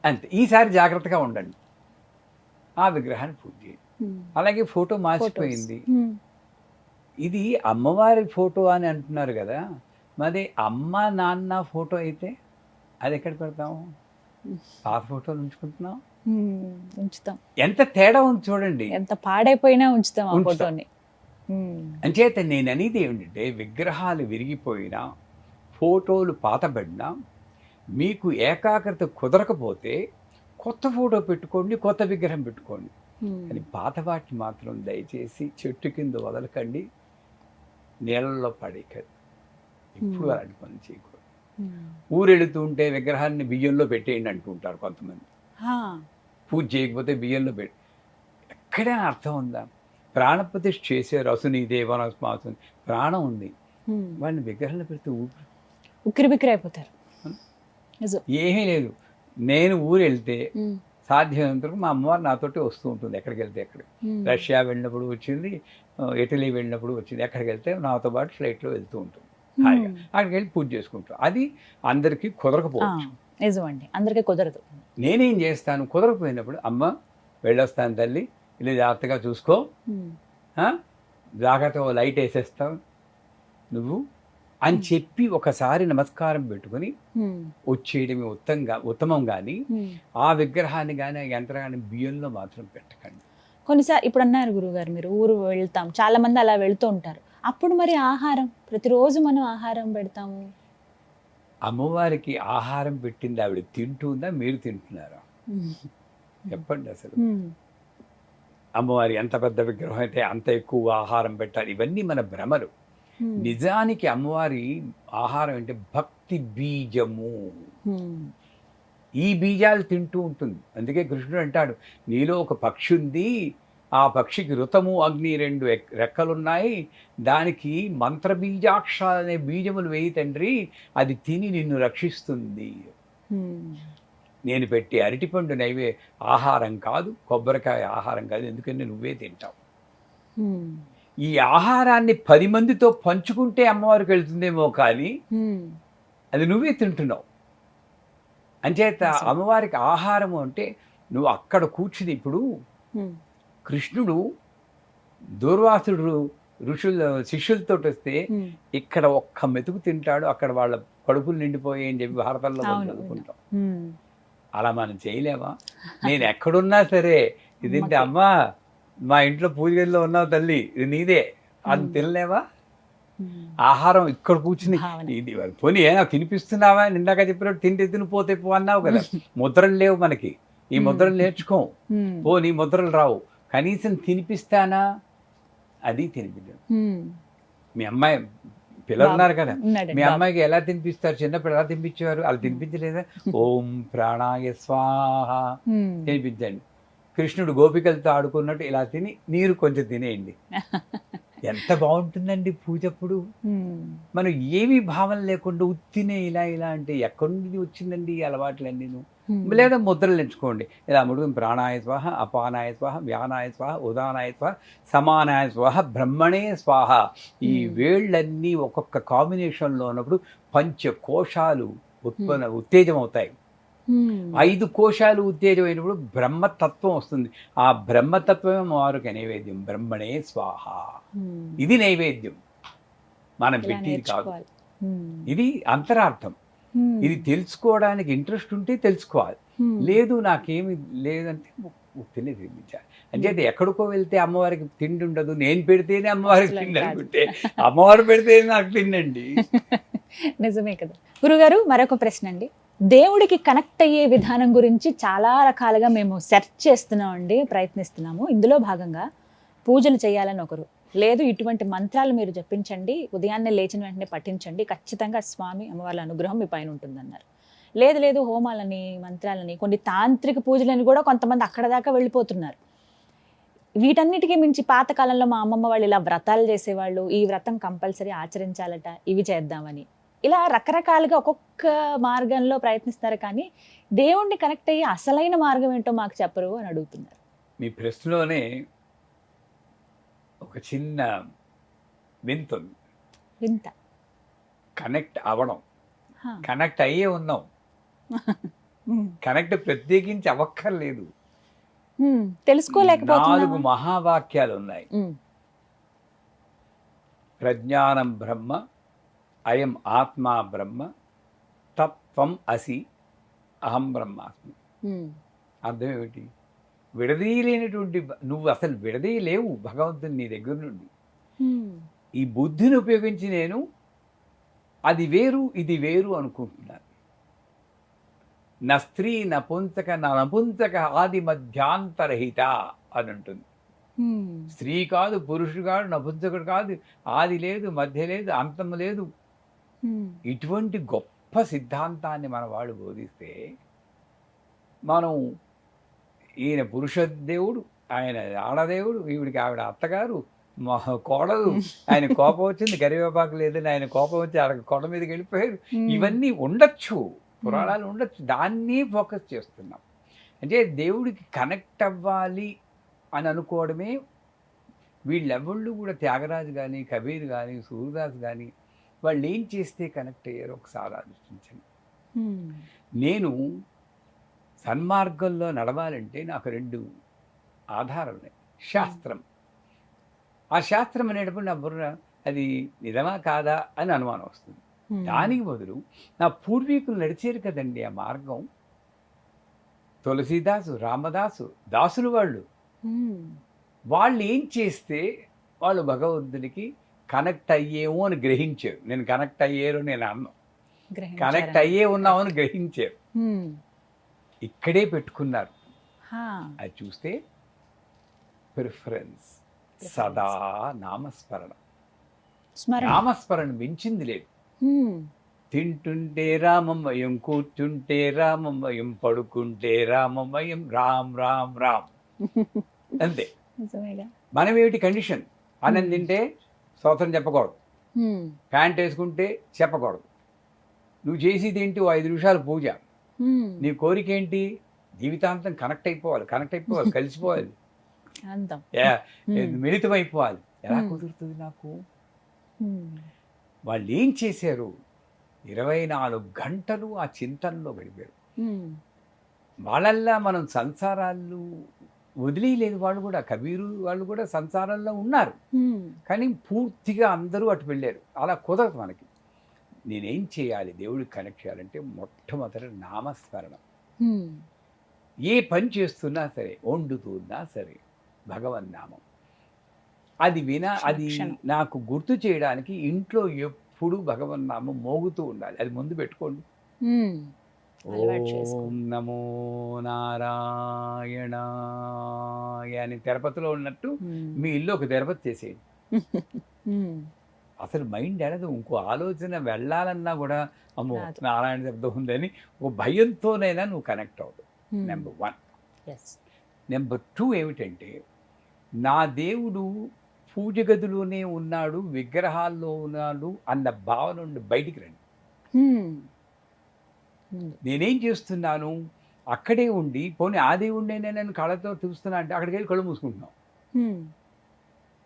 అంతే. ఈసారి జాగ్రత్తగా ఉండండి, ఆ విగ్రహాన్ని పూజ చేయండి. అలాగే ఫోటో మార్చిపోయింది, ఇది అమ్మవారి ఫోటో అని అంటున్నారు కదా, మరి అమ్మ నాన్న ఫోటో అయితే అది ఎక్కడ పెడతాము? పాత ఫోటోలు ఉంచుకుంటున్నాం, ఉంచుతాం. ఎంత తేడా ఉంది చూడండి. ఎంత పాడైపోయినా ఉంచుతాం ఆ ఉంచుతాం. ఫోటోని. అంచేత నేను అనేది ఏమిటంటే, విగ్రహాలు విరిగిపోయినా ఫోటోలు పాతబడినా మీకు ఏకాగ్రత కుదరకపోతే కొత్త ఫోటో పెట్టుకోండి, కొత్త విగ్రహం పెట్టుకోండి. కానీ పాత వాటిని మాత్రం దయచేసి చెట్టు కింద వదలకండి, నీళ్ళల్లో పడేయకండి, ఇప్పుడు అలాంటి పని చేయకూడదు. ఊరెళుతూ ఉంటే విగ్రహాన్ని బియ్యంలో పెట్టేయండి అంటుంటారు కొంతమంది. పూజ చేయకపోతే బియ్యంలో పెట్టి, ఎక్కడైనా అర్థం ఉందా? ప్రాణప్రతిష్ఠ చేశారు, అసుని దేవనస్మాసు, ప్రాణం ఉంది, వాడిని విగ్రహంలో పెడితే ఉక్కిరి బిక్కిరి అయిపోతారు. ఏమీ లేదు. నేను ఊరు వెళ్తే సాధ్యమైనంత వరకు మా అమ్మవారు నాతోటి వస్తూ ఉంటుంది, ఎక్కడికి వెళ్తే ఎక్కడికి. రష్యా వెళ్ళినప్పుడు వచ్చింది, ఇటలీ వెళ్ళినప్పుడు వచ్చింది, ఎక్కడికి వెళ్తే నాతో పాటు ఫ్లైట్లో వెళ్తూ ఉంటుంది. హాయిగా అక్కడికి వెళ్ళి పూజ చేసుకుంటాం. అది అందరికీ కుదరకపోవచ్చు, నిజమండి, అందరికీ కుదరదు. నేనేం చేస్తాను, కుదరకపోయినప్పుడు అమ్మ వెళ్ళొస్తాను తల్లి, ఇలా జాగ్రత్తగా చూసుకో, జాగ్రత్తగా లైట్ వేసేస్తావు నువ్వు అని చెప్పి ఒకసారి నమస్కారం పెట్టుకుని వచ్చేయడమే ఉత్తమం. కానీ ఆ విగ్రహాన్ని కానీ ఆ యంత్రాన్ని బియ్యంలో మాత్రం పెట్టకండి. కొన్నిసార్లు ఇప్పుడు అన్నారు గురువుగారు, మీరు ఊరు వెళ్తాం, చాలా మంది అలా వెళ్తూ ఉంటారు, అప్పుడు మరి ఆహారం ప్రతిరోజు మనం ఆహారం పెడతాము. అమ్మవారికి ఆహారం పెట్టింది ఆవిడ తింటుందా, మీరు తింటున్నారా? చెప్పండి. అసలు అమ్మవారి ఎంత పెద్ద విగ్రహం అయితే అంత ఎక్కువ ఆహారం పెట్టాలి, ఇవన్నీ మన భ్రమలు. నిజానికి అమ్మవారి ఆహారం అంటే భక్తి బీజము, ఈ బీజాలు తింటూ ఉంటుంది. అందుకే కృష్ణుడు అంటాడు, నీలో ఒక పక్షి ఉంది, ఆ పక్షికి ఋతము అగ్ని 2 రెక్కలున్నాయి, దానికి మంత్రబీజాక్షరాలు అనే బీజములు వేయి తండ్రి, అది తిని నిన్ను రక్షిస్తుంది. నేను పెట్టే అరటిపండు ఆహారం కాదు, కొబ్బరికాయ ఆహారం కాదు, ఎందుకంటే నువ్వే తింటావు. ఈ ఆహారాన్ని 10 మందితో పంచుకుంటే అమ్మవారికి వెళ్తుందేమో కానీ అది నువ్వే తింటున్నావు. అంచేత అమ్మవారికి ఆహారము అంటే నువ్వు అక్కడ కూర్చుని, ఇప్పుడు కృష్ణుడు దూర్వాసుడు శిష్యులతో వస్తే ఇక్కడ ఒక్క మెతుకు తింటాడు, అక్కడ వాళ్ళ కడుపులు నిండిపోయాయి అని చెప్పి భారతంలో మనం చదువుకుంటాం. అలా మనం చేయలేమా? నేను ఎక్కడున్నా సరే ఇది అమ్మా మా ఇంట్లో పూజ గదిలో ఉన్నావు తల్లి, ఇది నీదే అది తినలేవా? ఆహారం ఇక్కడ కూర్చుని ఇది పోనీ నాకు తినిపిస్తున్నావా, ఇందాక చెప్పినట్టు తింటే తినిపోతే పో అన్నావు కదా. ముద్రలు లేవు మనకి, ఈ ముద్రలు నేర్చుకో, నీ ముద్రలు రావు, కనీసం తినిపిస్తానా? అది తినిపించదు. మీ అమ్మాయి పిల్లలు ఉన్నారు కదా, మీ అమ్మాయికి ఎలా తినిపిస్తారు? చిన్నప్పుడు ఎలా తినిపించేవారు? అలా తినిపించలేదా? ఓం ప్రాణాయ స్వాహ తినిపించండి. కృష్ణుడు గోపికలతో ఆడుకున్నట్టు ఇలా తిని నీరు కొంచెం తినేయండి. ఎంత బాగుంటుందండి పూజ అప్పుడు. మనం ఏమీ భావన లేకుండా ఉత్తినే ఇలా ఇలా అంటే ఎక్కడి నుండి వచ్చిందండి ఈ అలవాట్లన్నీ? లేదా ముద్రలు ఎంచుకోండి. ఇలా ముడుగు ప్రాణాయ స్వాహ, అపానాయ స్వాహ, వ్యానాయ స్వాహ, ఉదానాయ స్వాహ, సమానాయ స్వాహ, బ్రహ్మణే స్వాహ. ఈ వేళ్ళన్నీ ఒక్కొక్క కాంబినేషన్లో ఉన్నప్పుడు పంచకోశాలు ఉత్తేజం అవుతాయి. 5 కోశాలు ఉత్తేజమైనప్పుడు బ్రహ్మతత్వం వస్తుంది. ఆ బ్రహ్మతత్వమే వారికి నైవేద్యం. బ్రహ్మణే స్వాహ. ఇది నైవేద్యం, మనం పెట్టింది కాదు. ఇది అంతరార్థం. ఇది తెలుసుకోవడానికి ఇంట్రెస్ట్ ఉంటే తెలుసుకోవాలి, లేదు నాకేమి లేదంటే ఉత్తినే తినిపించాలి. అంటే ఎక్కడికో వెళ్తే అమ్మవారికి తిండి ఉండదు, నేను పెడితేనే అమ్మవారికి తిండి అనుకుంటే అమ్మవారు పెడితేనే నాకు తిండండి. నిజమే కదా. గురుగారు, మరొక ప్రశ్న అండి. దేవుడికి కనెక్ట్ అయ్యే విధానం గురించి చాలా రకాలుగా మేము సెర్చ్ చేస్తున్నామండి, ప్రయత్నిస్తున్నాము. ఇందులో భాగంగా పూజలు చేయాలని ఒకరు, లేదు ఇటువంటి మంత్రాలు మీరు జపించండి, ఉదయాన్నే లేచిన వెంటనే పఠించండి, ఖచ్చితంగా స్వామి అమ్మవార్ల అనుగ్రహం మీ పైన ఉంటుందన్నారు. లేదు లేదు హోమాలని, మంత్రాలని, కొన్ని తాంత్రిక పూజలని కూడా కొంతమంది అక్కడ దాకా వెళ్ళిపోతున్నారు. వీటన్నిటికీ మించి పాతకాలంలో మా అమ్మమ్మ వాళ్ళు ఇలా వ్రతాలు చేసేవాళ్ళు, ఈ వ్రతం కంపల్సరీ ఆచరించాలట, ఇవి చేద్దామని, ఇలా రకరకాలుగా ఒక్కొక్క మార్గంలో ప్రయత్నిస్తారు. కానీ దేవుణ్ణి కనెక్ట్ అయ్యి అసలైన మార్గం ఏంటో మాకు చెప్పరు అని అడుగుతున్నారు. మీ ప్రశ్నలోనే ఒక చిన్న వింత కనెక్ట్ అవ్వడం, కనెక్ట్ అయ్యే ఉన్నాం, కనెక్ట్ ప్రత్యేకించి అవ్వక్కర్లేదు. తెలుసుకోలేకపోతున్నాం. 4 మహావాక్యాలు ఉన్నాయి. ప్రజ్ఞానం బ్రహ్మ, అయం ఆత్మా బ్రహ్మ, తత్వం అసి, అహం బ్రహ్మాస్మి. అర్థం ఏమిటి? విడదీయలేనటువంటి నువ్వు అసలు విడదీయలేవు భగవంతుని నీ దగ్గర నుండి. ఈ బుద్ధిని ఉపయోగించి నేను అది వేరు ఇది వేరు అనుకుంటున్నాను. నా స్త్రీ నపుంసక నపుంసక ఆది మధ్యాంతరహిత అని ఉంటుంది. స్త్రీ కాదు, పురుషుడు కాదు, నపుంసకుడు కాదు, ఆది లేదు, మధ్య లేదు, అంతం లేదు. ఇటువంటి గొప్ప సిద్ధాంతాన్ని మన వాళ్ళు బోధిస్తే మనం ఈయన పురుష దేవుడు, ఆయన ఆడదేవుడు, ఈవిడికి ఆవిడ అత్తగారు, మా కోడలు, ఆయన కోపం వచ్చింది కరివేపాకు లేదని ఆయన కోపం వచ్చి ఆడ కొండ మీదకి వెళ్ళిపోయారు. ఇవన్నీ ఉండొచ్చు, పురాణాలు ఉండొచ్చు, దాన్ని ఫోకస్ చేస్తున్నాం. అంటే దేవుడికి కనెక్ట్ అవ్వాలి అని అనుకోవడమే. వీళ్ళెవళ్ళు కూడా త్యాగరాజు కానీ, కబీర్ కానీ, సూర్యదాస్ కానీ వాళ్ళు ఏం చేస్తే కనెక్ట్ అయ్యారో ఒకసారి ఆలోచించండి. నేను సన్మార్గంలో నడవాలంటే నాకు 2 ఆధారాలు ఉన్నాయి. శాస్త్రం, ఆ శాస్త్రం అనేటప్పుడు నా బుర్ర అది నిజమా కాదా అని అనుమానం వస్తుంది. దానికి బదులు నా పూర్వీకులు నడిచేరు కదండి ఆ మార్గం. తులసీదాసు, రామదాసు, దాసులు వాళ్ళు ఏం చేస్తే వాళ్ళు భగవంతుడికి కనెక్ట్ అయ్యేమో అని గ్రహించారు. నేను కనెక్ట్ అయ్యారు నేను అన్నా, కనెక్ట్ అయ్యే ఉన్నావు అని గ్రహించారు. ఇక్కడే పెట్టుకున్నారు. అది చూస్తే ప్రిఫరెన్స్, సదా నామస్మరణ. నామస్మరణ మించింది లేదు. తింటుంటే రామమయం, కూర్చుంటే రామమయం, పడుకుంటే రామమయం, రామ్ రామ్ రామ్, అంతే. మనం ఏమిటి కండిషన్? అన్నం తింటే స్తోత్రం చెప్పకూడదు, ప్యాంట్ వేసుకుంటే చెప్పకూడదు. నువ్వు చేసేది ఏంటి? 5 నిమిషాలు పూజ, నీ కోరిక ఏంటి? జీవితాంతం కనెక్ట్ అయిపోవాలి, కలిసిపోవాలి, అంతం మిళితం అయిపోవాలి. ఎలా కుదురుతుంది నాకు? వాళ్ళు ఏం చేశారు? 24 గంటలు ఆ చింతనలో గడిపారు. వాళ్ళల్లా మనం సంసారాలు వదిలేయలేదు. వాళ్ళు కూడా, కబీరు వాళ్ళు కూడా సంసారంలో ఉన్నారు, కానీ పూర్తిగా అందరూ అటు వెళ్ళారు. అలా కుదరదు మనకి. నేనేం చేయాలి దేవుడికి కనెక్ట్ చేయాలంటే మొట్టమొదటి నామస్మరణం. ఏ పని చేస్తున్నా సరే, వండుతున్నా సరే భగవన్నామం. అది అది నాకు గుర్తు చేయడానికి ఇంట్లో ఎప్పుడు భగవన్నామం మోగుతూ ఉండాలి. అది ముందు పెట్టుకోండి. ఓం నమో నారాయణ అని తిరుపతిలో ఉన్నట్టు మీ ఇల్లు ఒక తిరుపతి చేసేయండి. అసలు మైండ్ ఎడదు. ఇంకో ఆలోచన వెళ్ళాలన్నా కూడా అమ్మో నారాయణ శబ్దం ఉందని ఒక భయంతోనైనా నువ్వు కనెక్ట్ అవుతావు. నెంబర్ 1. నెంబర్ 2 ఏమిటంటే, నా దేవుడు పూజ గదిలోనే ఉన్నాడు, విగ్రహాల్లో ఉన్నాడు అన్న భావన నుండి బయటికి రండి. నేనేం చేస్తున్నాను? అక్కడే ఉండి, పోనీ ఆ దేవుడినే నేను కళ్ళతో చూస్తున్నా అంటే అక్కడికి వెళ్ళి కళ్ళు మూసుకుంటున్నాం.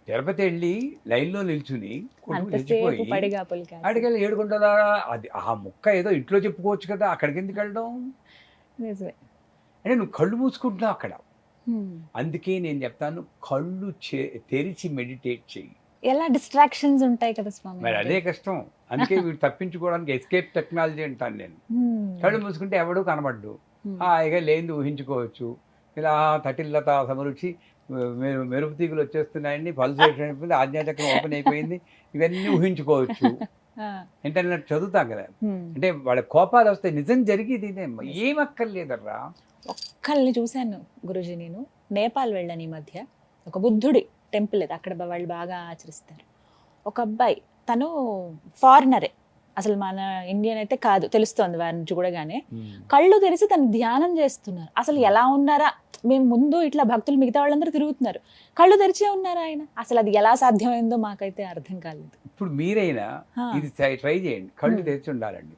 తిరుపతి వెళ్ళి లైన్లో నిల్చుని అక్కడికి వెళ్ళి ఏడుకుంటుందా? అది ఆ ముక్క ఏదో ఇంట్లో చెప్పుకోవచ్చు కదా, అక్కడికి ఎందుకు వెళ్ళడం? అంటే నువ్వు కళ్ళు మూసుకుంటున్నావు అక్కడ. అందుకే నేను చెప్తాను, కళ్ళు తెరిచి మెడిటేట్ చెయ్యి. ఎలా డిస్ట్రాక్షన్స్ ఉంటాయి కదా స్వామి, మరి అదే కష్టం. అందుకే వీడు తప్పించుకోవడానికి ఎస్కేప్ టెక్నాలజీ అంటాను నేను. కళ్ళు మూసుకుంటే ఎవడూ కనబడ్డు, హాయిగా లేని ఊహించుకోవచ్చు. ఇలా తటిల్లత సమరుచి మెరుపు తీగులు వచ్చేస్తున్నాయని, పల్సేషన్ అయిపోయింది, ఆజ్ఞాచక్రం ఓపెన్ అయిపోయింది, ఇవన్నీ ఊహించుకోవచ్చు. ఇంటర్నెట్ చదువుతాం కదా. అంటే వాళ్ళ కోపాలు వస్తే నిజం జరిగేది ఏమక్కర్లేదర్రా. ఒక్కళ్ళని చూశాను గురుజీ, నేను నేపాల్ వెళ్ళాను ఈ మధ్య. ఒక బుద్ధుడి టెంపుల్ అది, అక్కడ వాళ్ళు బాగా ఆచరిస్తారు. ఒక అబ్బాయి, తను ఫారినరే, అసలు మన ఇండియన్ అయితే కాదు, తెలుస్తోంది వారిని చూడగానే. కళ్ళు తెరిచి తను ధ్యానం చేస్తున్నారు. అసలు ఎలా ఉన్నారా? మేము ముందు ఇట్లా భక్తులు మిగతా వాళ్ళందరూ తిరుగుతున్నారు, కళ్ళు తెరిచే ఉన్నారు ఆయన. అసలు అది ఎలా సాధ్యమైందో మాకైతే అర్థం కాలేదు. ఇప్పుడు మీరైనా ఇది ట్రై చేయండి. కళ్ళు తెరిచి ఉండాలండి,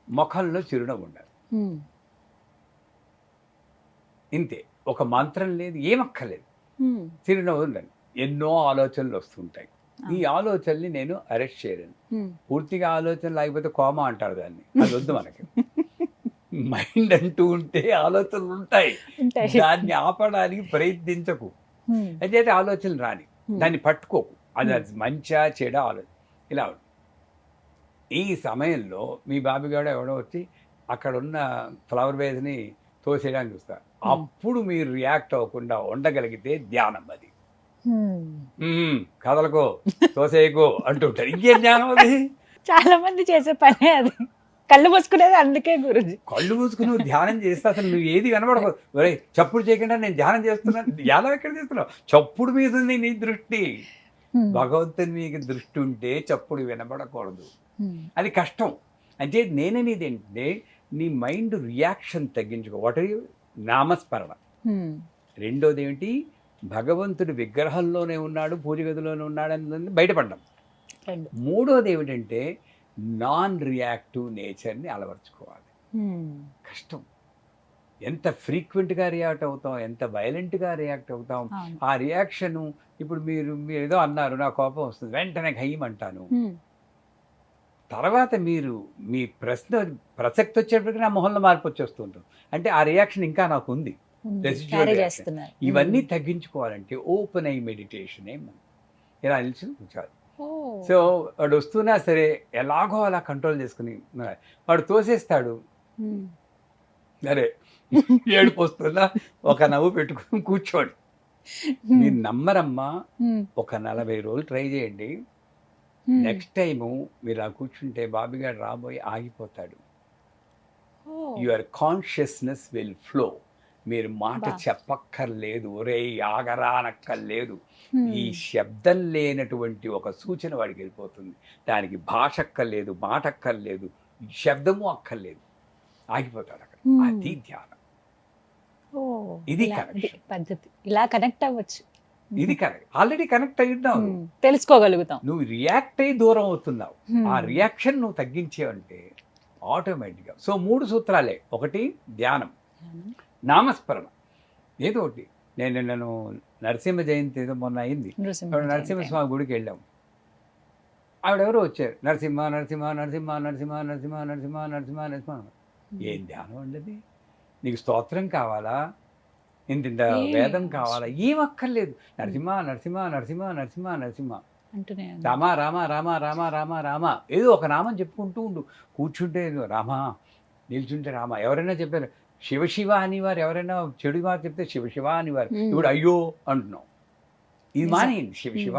ముఖంలో చిరునవ్వు ఉండాలి, ఇంతే. ఒక మంత్రం లేదు, ఏమక్కర్లేదు, చిరునవ్వు ఉండాలి. ఎన్నో ఆలోచనలు వస్తుంటాయి. ఈ ఆలోచనల్ని నేను అరెస్ట్ చేయలేను. పూర్తిగా ఆలోచన లేకపోతే కోమా అంటారు దాన్ని, అది వద్దు మనకి. మైండ్ అంటూ ఉంటే ఆలోచనలు ఉంటాయి, దాన్ని ఆపడానికి ప్రయత్నించకు. అయితే ఆలోచనలు రాని, దాన్ని పట్టుకోకు. అది మంచిగా చెడ ఆలోచన ఇలా ఉంటుంది. ఈ సమయంలో మీ బాబిగాడు ఎవడో వచ్చి అక్కడ ఉన్న ఫ్లవర్ వేస్ని తోసేయడానికి చూస్తారు. అప్పుడు మీరు రియాక్ట్ అవ్వకుండా ఉండగలిగితే ధ్యానం. అది కదలకో, తోసేయకో అంటుంటారు. ఇంకేం ధ్యానం అది? చాలా మంది చేసే పనే అది, కళ్ళు మూసుకునేది. అందుకే గురుజీ కళ్ళు మూసుకుని నువ్వు ధ్యానం చేస్తే అసలు నువ్వు ఏది కనబడకూడదు. ఒరే చప్పుడు చేయకుండా నేను ధ్యానం చేస్తున్నాను, ధ్యానం ఎక్కడ చేస్తున్నావు? చప్పుడు మీద ఉంది నీ దృష్టి. భగవంతుని మీకు దృష్టి ఉంటే చప్పుడు వినబడకూడదు. అది కష్టం. అంటే నేననేది ఏంటంటే, నీ మైండ్ రియాక్షన్ తగ్గించుకో. వాటి నామస్మరణ. రెండోది ఏమిటి? భగవంతుడు విగ్రహంలోనే ఉన్నాడు, పూజ గదిలోనే ఉన్నాడు అని బయటపడ్డాం. మూడోది ఏమిటంటే, నాన్ రియాక్టివ్ నేచర్ని అలవర్చుకోవాలి. కష్టం. ఎంత ఫ్రీక్వెంట్గా రియాక్ట్ అవుతాం, ఎంత వైలెంట్గా రియాక్ట్ అవుతాం. ఆ రియాక్షను, ఇప్పుడు మీరు ఏదో అన్నారు, నా కోపం వస్తుంది, వెంటనే ఖయ్యమంటాను. తర్వాత మీరు మీ ప్రసక్తి వచ్చేటప్పటికి నా మొహంలో మార్పు వచ్చేస్తుంటాం. అంటే ఆ రియాక్షన్ ఇంకా నాకు ఉంది. ఇవన్నీ తగ్గించుకోవాలంటే ఓపెన్ ఐ మెడిటేషన్ ఇలా నిలిచి కూర్చోవాలి. సో వాడు వస్తున్నా సరే ఎలాగో అలా కంట్రోల్ చేసుకుని, వాడు తోసేస్తాడు, సరే ఏడుపు వస్తున్నా ఒక నవ్వు పెట్టుకుని కూర్చోండి. మీరు నమ్మరమ్మా, ఒక 40 రోజులు ట్రై చేయండి. నెక్స్ట్ టైము మీరు ఆ కూర్చుంటే బాబిగాడు రాబోయి ఆగిపోతాడు. Your consciousness will flow. మీరు మాట చెప్పక్కర్లేదు, ఒరే ఆగరా అనక్కర్లేదు. ఈ శబ్దం లేనటువంటి ఒక సూచన వాడికి వెళ్ళిపోతుంది. దానికి భాష అక్కర్లేదు, మాట అక్కర్లేదు, శబ్దము అక్కర్లేదు, ఆగిపోతాడు అక్కడ. అది ధ్యానం. ఇది కనెక్షన్ పద్ధతి. ఇలా కనెక్ట్ అవ్వచ్చు. ఇది కరెక్ట్. ఆల్రెడీ కనెక్ట్ అయ్యున్నావు, తెలుసుకోగలుగుతాం. నువ్వు రియాక్ట్ అయ్యి దూరం అవుతున్నావు. ఆ రియాక్షన్ నువ్వు తగ్గించేవంటే ఆటోమేటిక్గా. సో 3 సూత్రాలే. ఒకటి ధ్యానం, నామస్మరణ, ఏదో ఒకటి. నేను నరసింహ జయంతి ఏదో మొన్న అయింది, నరసింహస్వామి గుడికి వెళ్ళాం. ఆవిడెవరో వచ్చారు, నరసింహ నరసింహ నరసింహ నరసింహ నరసింహ నరసింహ నరసింహ నరసింహ. ఏం ధ్యానం అండి? నీకు స్తోత్రం కావాలా, ఇంత వేదం కావాలా, ఏం అక్కర్లేదు. నరసింహ నరసింహ నరసింహ నరసింహ నరసింహ, రామ రామ రామ రామ రామ రామ, ఏదో ఒక నామం చెప్పుకుంటూ ఉండు. కూర్చుంటే రామ, నిల్చుంటే రామ. ఎవరైనా చెప్పారు శివ శివ అనేవారు, ఎవరైనా చెడు మాట చెప్తే శివ శివ అనేవారు. ఇప్పుడు అయ్యో అంటున్నాం. ఇది మానేయండి. శివ శివ,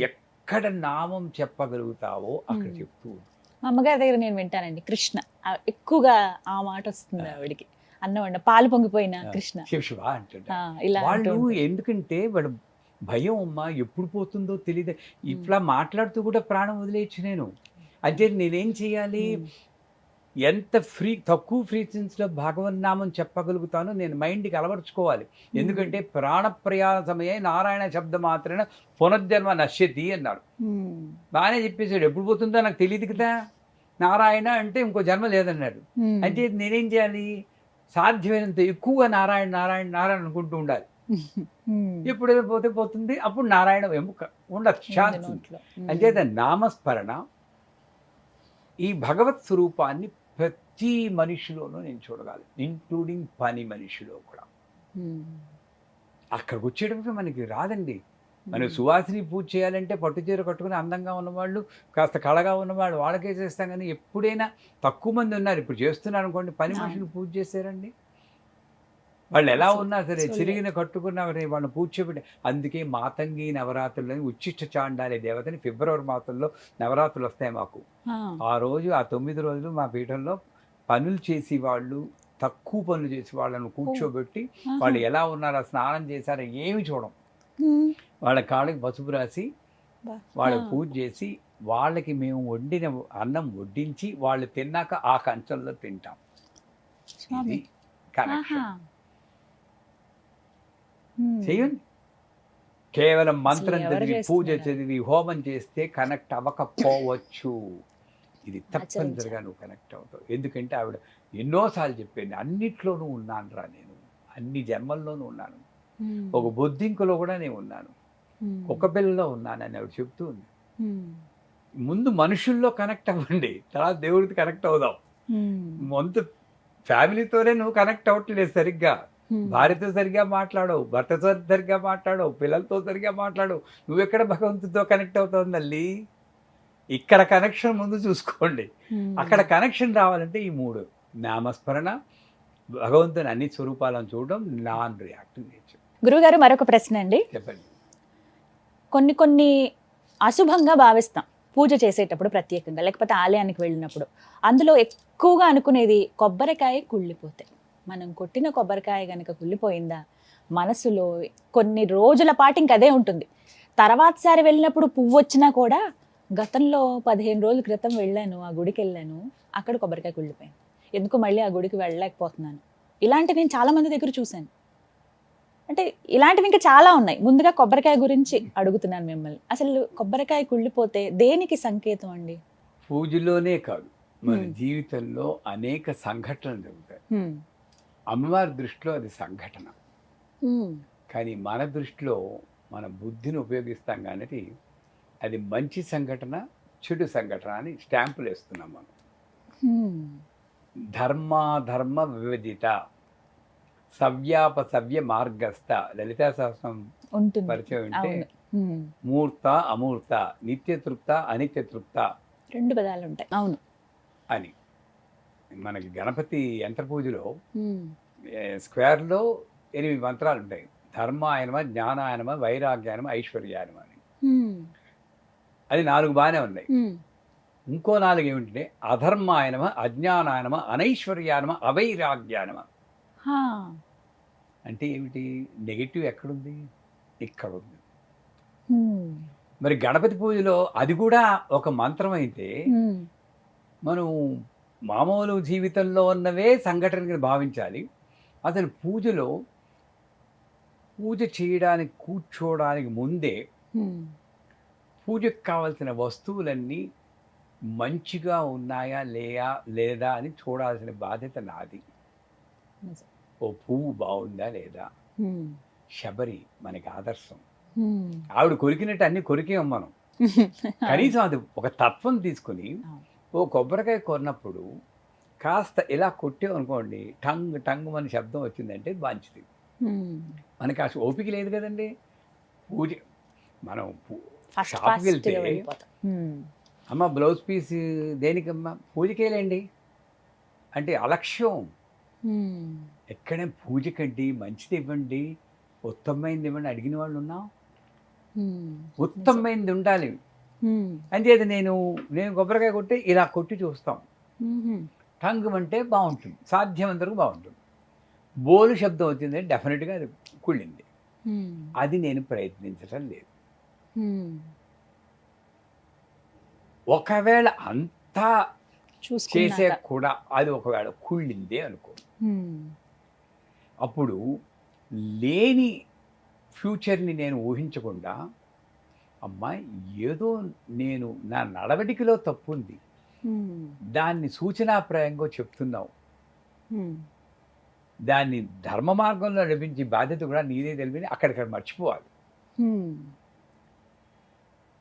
ఎక్కడ నామం చెప్పగలుగుతావో అక్కడ చెప్తూ ఉండు. మా అమ్మగారి దగ్గర నేను వింటానండి కృష్ణ, ఎక్కువగా ఆ మాట వస్తుంది ఆవిడికి. అన్నం పాలు పొంగిపోయిన కృష్ణ, శివ శివ అంటుంటా. ఇలా వాళ్ళు ఎందుకంటే వాడు భయం, అమ్మా ఎప్పుడు పోతుందో తెలియదు. ఇట్లా మాట్లాడుతూ కూడా ప్రాణం వదిలేయచ్చు నేను. అంటే నేనేం చేయాలి, ఎంత తక్కువ ఫ్రీక్వెన్సీలో భగవన్ నామం చెప్పగలుగుతానో నేను మైండ్కి అలవర్చుకోవాలి. ఎందుకంటే ప్రాణప్రయాణ సమయే నారాయణ శబ్ద మాత్రమే పునర్జన్మ నశ్యతి అన్నాడు. బాగానే చెప్పేశాడు. ఎప్పుడు పోతుందో నాకు తెలియదు కదా, నారాయణ అంటే ఇంకో జన్మ లేదన్నాడు. అంటే నేనేం చేయాలి, సాధ్యమైనంత ఎక్కువగా నారాయణ నారాయణ నారాయణ అనుకుంటూ ఉండాలి. ఎప్పుడైనా పోతే పోతుంది, అప్పుడు నారాయణ ఉండదు, ఛాన్స్. అంచేత నామస్మరణ ఈ భగవత్ స్వరూపాన్ని ప్రతి మనిషిలోనూ నేను చూడగలను, ఇంక్లూడింగ్ పని మనిషిలో కూడా. అక్కడికి వచ్చేటప్పుడు మనకి రాదండి. మనం సువాసిని పూజ చేయాలంటే పట్టుచీర కట్టుకుని అందంగా ఉన్నవాళ్ళు, కాస్త కళగా ఉన్నవాళ్ళు వాళ్ళకే చేస్తాం. కానీ ఎప్పుడైనా తక్కువ మంది ఉన్నారు. ఇప్పుడు చేస్తున్నారు అనుకోండి, పని మనుషులు పూజ చేశారండి. వాళ్ళు ఎలా ఉన్నా సరే చిరిగిన కట్టుకున్న వాళ్ళని పూజ చేయబట్టి. అందుకే మాతంగి నవరాత్రులని ఉచ్చిష్ట చాండాలి దేవతని ఫిబ్రవరి మాసంలో నవరాత్రులు వస్తాయి మాకు. ఆ రోజు ఆ 9 రోజులు మా పీఠంలో పనులు చేసి వాళ్ళు, తక్కువ పనులు చేసి వాళ్ళను కూర్చోబెట్టి వాళ్ళు ఎలా ఉన్నారో, స్నానం చేశారో ఏమి చూడం, వాళ్ళ కాళ్ళకి పసుపు రాసి వాళ్ళకి పూజ చేసి వాళ్ళకి మేము వండిన అన్నం వడ్డించి వాళ్ళు తిన్నాక ఆ కంచంలో తింటాం. ఇది కనెక్షన్. చేయండి. కేవలం మంత్రం చదివి పూజ చదివి హోమం చేస్తే కనెక్ట్ అవ్వకపోవచ్చు. ఇది తప్పనిసరిగా నువ్వు కనెక్ట్ అవుతావు. ఎందుకంటే ఆవిడ ఎన్నోసార్లు చెప్పింది, అన్నిట్లోనూ ఉన్నాను రా నేను, అన్ని జన్మల్లోనూ ఉన్నాను, ఒక బొద్దింకలో కూడా నేను ఉన్నాను, కుక్క పిల్లలో ఉన్నానని ఆవిడ చెప్తూ ఉంది. ముందు మనుషుల్లో కనెక్ట్ అవ్వండి, తర్వాత దేవుడికి కనెక్ట్ అవుదాం. ముందు ఫ్యామిలీతోనే నువ్వు కనెక్ట్ అవ్వట్లేదు సరిగ్గా. భార్యతో సరిగ్గా మాట్లాడవు, భర్తతో సరిగ్గా మాట్లాడవు, పిల్లలతో సరిగ్గా మాట్లాడవు. నువ్వెక్కడ భగవంతుడితో కనెక్ట్ అవుతావు తల్లి? ఇక్కడ కనెక్షన్ ముందు చూసుకోండి. అక్కడ కనెక్షన్ రావాలంటే ఈ 3: నామస్మరణ, భగవంతుని అన్ని స్వరూపాలను చూడడం, నాన్ రియాక్టివ్ నేచర్. గురువుగారు, మరొక ప్రశ్న అండి. చెప్పండి. కొన్ని అశుభంగా భావిస్తాం పూజ చేసేటప్పుడు, ప్రత్యేకంగా లేకపోతే ఆలయానికి వెళ్ళినప్పుడు. అందులో ఎక్కువగా అనుకునేది కొబ్బరికాయ కుళ్ళిపోతే. మనం కొట్టిన కొబ్బరికాయ కనుక కుళ్ళిపోయిందా, మనసులో కొన్ని రోజుల పాటు ఇంక అదే ఉంటుంది. తర్వాత సారి వెళ్ళినప్పుడు పువ్వు వచ్చినా కూడా, గతంలో 15 రోజుల క్రితం వెళ్ళాను, ఆ గుడికి వెళ్ళాను, అక్కడ కొబ్బరికాయ కుళ్ళిపోయింది, ఎందుకు మళ్ళీ ఆ గుడికి వెళ్ళలేకపోతున్నాను. ఇలాంటివి నేను చాలా మంది దగ్గర చూశాను. అంటే ఇలాంటివి ఇంకా చాలా ఉన్నాయి. ముందుగా కొబ్బరికాయ గురించి అడుగుతున్నాను మిమ్మల్ని. అసలు కొబ్బరికాయ కుళ్ళిపోతే దేనికి సంకేతం అండి? పూజలోనే కాదు, మన జీవితంలో అనేక సంఘటనలు జరుగుతాయి. అమ్మవారి దృష్టిలో అది సంఘటన, కానీ మన దృష్టిలో మన బుద్ధిని ఉపయోగిస్తాం. కానీ అది మంచి సంఘటన, చెడు సంఘటన అని స్టాంపులు వేస్తున్నాం మనం. ధర్మాధర్మ విభజిత, సవ్యాపసవ్య మార్గస్థ, లలితా సహస్రం పరిచయం ఉంటే మూర్త అమూర్త, నిత్యతృప్త అనిత్యతృప్త, 2 పదాలు ఉంటాయి. అవును అని. మనకి గణపతి యంత్ర పూజలో స్క్వేర్లో 8 మంత్రాలు ఉంటాయి. ధర్మాయనమ, జ్ఞానాయనమ, వైరాగ్యాయనమ, ఐశ్వర్యాయనమ అని. అది 4 బాగానే ఉన్నాయి. ఇంకో 4 ఏమిటంటే అధర్మాయనమ, అజ్ఞానాయనమ, అనైశ్వర్యానమ, అవైరాగ్యానమ. అంటే ఏమిటి? నెగిటివ్ ఎక్కడుంది? ఇక్కడ ఉంది. మరి గణపతి పూజలో అది కూడా ఒక మంత్రం అయితే, మనం మామూలు జీవితంలో ఉన్నవే సంఘటనగా భావించాలి. అసలు పూజలో పూజ చేయడానికి కూర్చోవడానికి ముందే పూజకు కావాల్సిన వస్తువులన్నీ మంచిగా ఉన్నాయా లేదా అని చూడాల్సిన బాధ్యత నాది. నిజం. ఓ పువ్వు బాగుందా లేదా, హ్మ్. శబరి మనకి ఆదర్శం. హ్మ్. ఆవిడ కొరికినట్టు అన్ని కొరికేం మనం. కనీసం అది ఒక తత్వం తీసుకుని అవును. ఓ కొబ్బరికాయ కొన్నప్పుడు కాస్త ఇలా కొట్టామనుకోండి, టంగ్ టంగ్ మన శబ్దం వచ్చిందంటే మంచిది. హ్మ్. మనకి ఆ ఓపిక లేదు కదండి. పూజ మనం ఫాస్ట్ షాప్కి ఫాస్ట్గా వెళ్తే వెళ్ళిపోతాం. హ్మ్. అమ్మ బ్లౌజ్ పీస్ దేనికమ్మా, పూజకేలేండి అంటే అలక్ష్యం. హ్మ్. ఎక్కడే పూజకండి మంచిది ఇవ్వండి, ఉత్తమమైనది ఇవ్వండి అడిగిన వాళ్ళు ఉన్నాం. హ్మ్. ఉత్తమమైనది ఉండాలి. హ్మ్. అంచేత నేను కొబ్బరికాయ కొట్టి ఇలా కొట్టి చూస్తాం. హుహు. టంగ్ అంటే బాగుంటుంది, సాధ్యమైనంత వరకు బాగుంటుంది. బోలు శబ్దం వచ్చిందంటే డెఫినెట్గా అది కుళ్ళింది. హ్మ్. అది నేను ప్రయత్నించటం లేదు. హ్మ్. ఒకవేళ అంతా చేసే చూసుకున్నాక. కూడా అది ఒకవేళ కుళ్ళిందే అనుకో, హ్మ్. అప్పుడు లేని ఫ్యూచర్ని నేను ఊహించకుండా, అమ్మా ఏదో నేను నా నడవడికలో తప్పు ఉంది, హ్మ్. దాన్ని సూచనాప్రాయంగా చెప్తున్నావు, హ్మ్. దాన్ని ధర్మ మార్గంలో నడిపించే బాధ్యత కూడా నీదే తెలిపి అక్కడిక్కడ మర్చిపోవాలి. హ్మ్.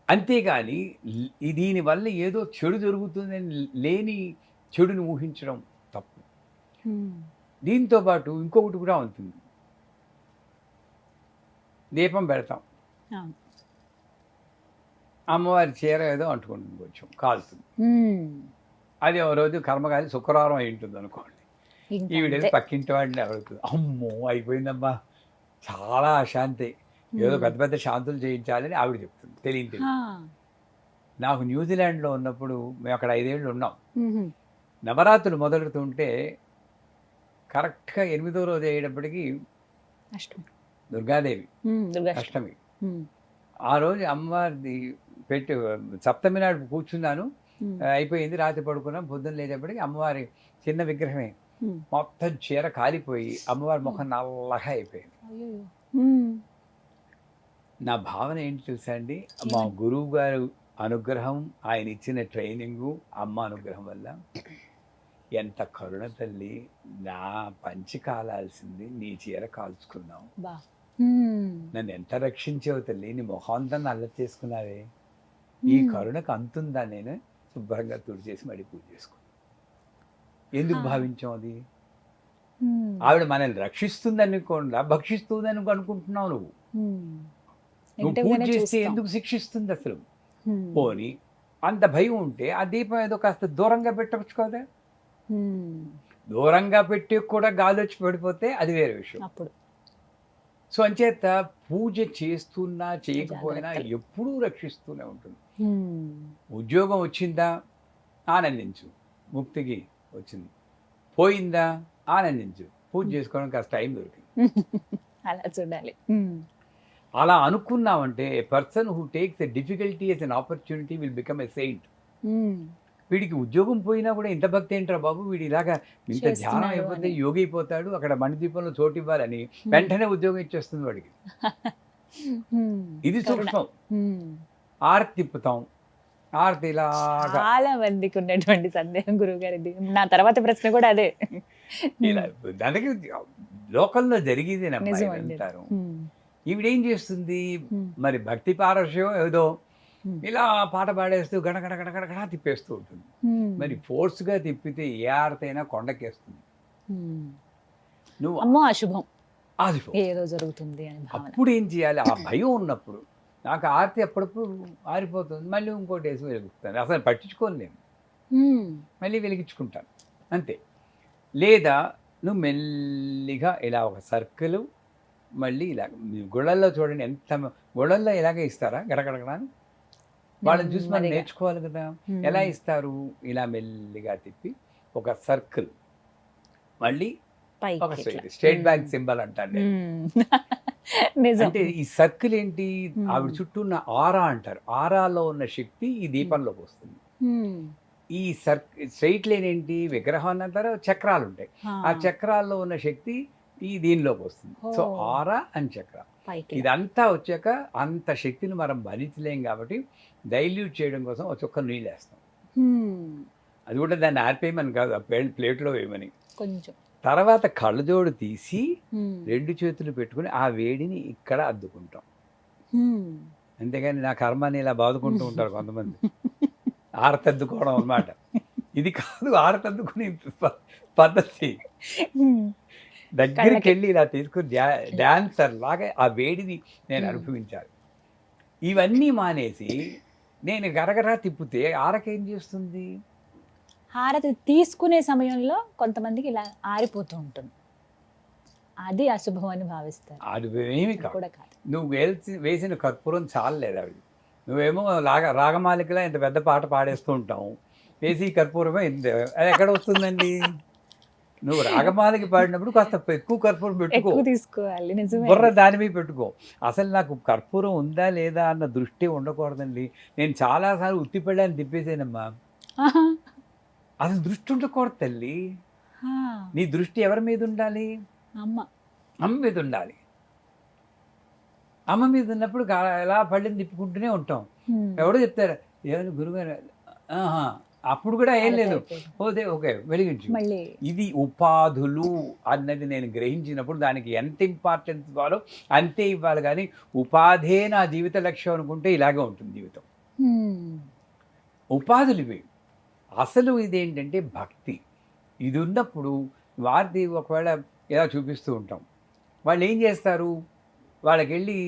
అంతేగాని దీనివల్ల ఏదో చెడు జరుగుతుందని లేని చెడుని ఊహించడం తప్పు. హ్మ్. దీంతో పాటు ఇంకొకటి కూడా ఉంటుంది. దీపం పెడతాం, అవును. అమ్మవారి చీర ఏదో అంటుకుంటుంది, కొంచెం కాలుతుంది. హ్మ్. అది ఒక రోజు కర్మకాలి శుక్రవారం అయి ఉంటుంది అనుకోండి. ఇంకా ఈవిడ అంతే. పక్కింటి వాళ్ళని అడుగుతుంది, అమ్మో అయిపోయిందమ్మా చాలా అశాంతి, ఏదో పెద్ద పెద్ద శాంతులు చేయించాలని ఆవిడ చెప్తుంది. తెలియదు. హా. నాకు న్యూజిలాండ్లో ఉన్నప్పుడు మేము అక్కడ 5 ఏళ్ళు ఉన్నాం. హుహు. నవరాత్రులు మొదలెడుతుంటే కరెక్ట్గా 8వ రోజు అయ్యేటప్పటికి అష్టమి. దుర్గాదేవి దుర్గాష్టమి. అష్టమి. హ్మ్. ఆ రోజు అమ్మవారిది పెట్టి సప్తమి నాడు కూర్చున్నాను. హ్మ్. అయిపోయింది, రాత్రి పడుకున్నాం. పొద్దున్న లేచేప్పటికి అమ్మవారి చిన్న విగ్రహమే హ్మ్. మొత్తం చీర కాలిపోయి అమ్మవారి ముఖం నల్లగా అయిపోయింది. అయ్యయ్యో! హ్మ్. నా భావన ఏంటి తెలుసా అండి, మా ఏమని? గురువు గారు అనుగ్రహం, ఆయన ఇచ్చిన ట్రైనింగు, అమ్మ అనుగ్రహం వల్ల ఎంత కరుణ తల్లి, నా పంచి కాలాల్సింది నీ చీర కాల్చుకున్నావు, బా. హ్మ్. నన్ను ఎంత రక్షించావు తల్లి, నీ మొహంతా నల్ల చేసుకున్నావే, ఈ హ్మ్. కరుణకు అంతుందా, నేను శుభ్రంగా తుడిచేసి మళ్ళీ పూజ చేసుకున్నాను. ఎందుకు హా. భావించాం అది? హ్మ్. ఆవిడ మనల్ని రక్షిస్తుందనుకోండా భక్షిస్తుందని అనుకుంటున్నావు నువ్వు. హ్మ్. నువ్వు పూజ నెగెటివ్‌గానే చేస్తే చూస్తాం. ఎందుకు శిక్షిస్తుంది అసలు? హ్మ్. పోని అంత భయం ఉంటే ఆ దీపం ఏదో కాస్త దూరంగా పెట్టవచ్చు కదా. హ్మ్. దూరంగా పెట్టి కూడా గాలి వచ్చి పడిపోతే అది వేరే విషయం. అప్పుడు సో అంచేత పూజ చేస్తున్నా చేయకపోయినా జాగ్రత్తలు. ఎప్పుడూ రక్షిస్తూనే ఉంటుంది. హ్మ్. ఉద్యోగం వచ్చిందా ఆనందించు, ముక్తికి వచ్చింది. పోయిందా ఆనందించు, పూజ చేసుకోవడం కాస్త టైం దొరికింది. అలా చూడాలి. హ్మ్. అలా అనుకున్నామంటే a person who takes a difficulty as an opportunity will become a saint. హ్మ్. వీడికి ఉద్యోగం పోయినా కూడా ఇంత భక్తి ఏంట్రా బాబు, వీడు ఇలాగా ఇంత ధ్యానం చేస్తున్నాడు అయిపోతే అని. యోగి అయిపోతాడు, అక్కడ మణిదీపంలో చోటు ఇవ్వాలని హ్మ్. వెంటనే ఉద్యోగం ఇచ్చేస్తుంది వాడికి. హ్మ్. ఇది కరుణ. సూక్ష్మం. హ్మ్. ఆరతి తిప్పుతాం, ఆరతి ఇలాగా చాలా మందికి ఉన్నటువంటి సందేహం గురువుగారిది. నా తర్వాత ప్రశ్న కూడా అదే. ఇలా దానికి లోకంలో జరిగేదేనమ్మా నిజమండి. ఇదంతాను. హ్మ్. ఈవిడేం చేస్తుంది, హ్మ్. మరి భక్తి పారవశ్యం ఏదో హ్మ్. ఇలా పాట పాడేస్తూ గడగడ గడగడ తిప్పేస్తూ ఉంటుంది. హ్మ్. మరి ఫోర్స్గా తిప్పితే ఏ ఆరతి అయినా కొండకేస్తుంది. హ్మ్. నువ్వు అమ్మో అశుభం. ఆదిపో. ఏదో జరుగుతుంది అని భావన. అప్పుడు ఏం చేయాలి, ఆ భయం ఉన్నప్పుడు నాకు ఆరతి అప్పుడప్పుడు ఆరిపోతుంది, మళ్ళీ ఇంకోటి వేసి వెలిగిస్తాను, అసలు పట్టించుకోను నేను, హ్మ్. మళ్ళీ వెలిగించుకుంటాను అంతే. లేదా నువ్వు మెల్లిగా ఇలా ఒక సర్కిల్ మళ్ళీ ఇలా, మీ గుళ్ళల్లో చూడండి ఎంత, గుళ్ళల్లో ఇలాగే ఇస్తారా గడగడగడ అని? వాళ్ళని చూసి మనం నెమ్మదిగా. నేర్చుకోవాలి కదా. హ్మ్. ఎలా ఇస్తారు, ఇలా మెల్లిగా తిప్పి ఒక సర్కిల్, మళ్ళీ ఒక పైకి ఇట్లా. స్ట్రైట్ బ్యాక్ హ్మ్. సింబల్ అంటాను నేను. హ్మ్. నిజం. అంటే ఈ సర్కిల్ ఏంటి, హ్మ్. ఆవిడ చుట్టూ ఉన్న ఆరా అంటారు, ఆరాలో ఉన్న శక్తి ఈ దీపంలోకి వస్తుంది. హ్మ్. ఈ స్ట్రైట్ లైన్ ఏంటి, విగ్రహం అంటారు, చక్రాలు ఉంటాయి, ఆ. ఆ చక్రాల్లో ఉన్న శక్తి ఈ దీనిలోకి వస్తుంది. సో ఓ. ఆరా అని చక్ర, పైకి. ఇదంతా వచ్చాక అంత శక్తిని మనం భరించలేం కాబట్టి డైల్యూట్ చేయడం కోసం ఒక చుక్క నీళ్ళు వేస్తాం. అది కూడా దాన్ని ఆర్పేయమని కాదు, ఆ ప్లేట్లో వేయమని. కొంచెం తర్వాత కళ్ళజోడు తీసి 2 చేతులు పెట్టుకుని ఆ వేడిని ఇక్కడ అద్దుకుంటాం. అంతేగాని నా కర్మని ఇలా బాదుకుంటూ ఉంటారు కొంతమంది. ఆరతద్దుకోవడం అన్నమాట. ఇది కాదు ఆరతద్దుకునే పద్ధతి. దగ్గరికి వెళ్ళి ఇలా తీసుకుని డాన్సర్ లాగా ఆ వేడిని నేను అనుభవించాలి. ఇవన్నీ మానేసి నేను గరగరా తిప్పితే ఆరకేం చేస్తుంది? హారతి తీసుకునే సమయంలో కొంతమందికి ఇలా ఆరిపోతూ ఉంటుంది, అది అశుభం అని భావిస్తారు. అది ఏమి కాదు. కూడా కాదు. నువ్వు వేసిన కర్పూరం చాలలేదు ఆవిడ. నువ్వేమో రాగమాలికలా ఇంత పెద్ద పాట పాడేస్తూ ఉంటావు, వేసి కర్పూరమే ఇంత, అది ఎక్కడ వస్తుందండి? నువ్వు రాగమాలకి పాడినప్పుడు కాస్త ఎక్కువ కర్పూరం పెట్టుకో, ఎక్కువ తీసుకోవాలి. నిజమే. బుర్ర దాని మీద పెట్టుకో. అసలు నాకు కర్పూరం ఉందా లేదా అన్న దృష్టి ఉండకూడదండి. నేను చాలాసార్లు ఉత్తి పెళ్ళాన్ని తిప్పేసానమ్మా. ఆహా. అసలు దృష్టి ఉండకూడదు తల్లి. ఆ, నీ దృష్టి ఎవరి మీద ఉండాలి? అమ్మ. అమ్మ మీద ఉండాలి. అమ్మ మీద ఉన్నప్పుడు ఎలా పళ్ళని తిప్పుకుంటూనే ఉంటాం. ఎవడో చెప్తారు ఏమైనా గురుగారు, ఆహా, అప్పుడు కూడా ఏం లేదు, ఓకే వెలిగించు. మళ్ళీ ఇది ఉపాధులు అన్నది నేను గ్రహించినప్పుడు దానికి ఎంత ఇంపార్టెన్స్ ఇవ్వాలో అంతే ఇవ్వాలి. కానీ ఉపాధే నా జీవిత లక్ష్యం అనుకుంటే ఇలాగే ఉంటుంది జీవితం. ఉపాధులు ఇవి. అసలు ఇదేంటంటే భక్తి. ఇది ఉన్నప్పుడు వారిది ఒకవేళ ఎలా చూపిస్తూ ఉంటాం. వాళ్ళు ఏం చేస్తారు, వాళ్ళకి వెళ్ళి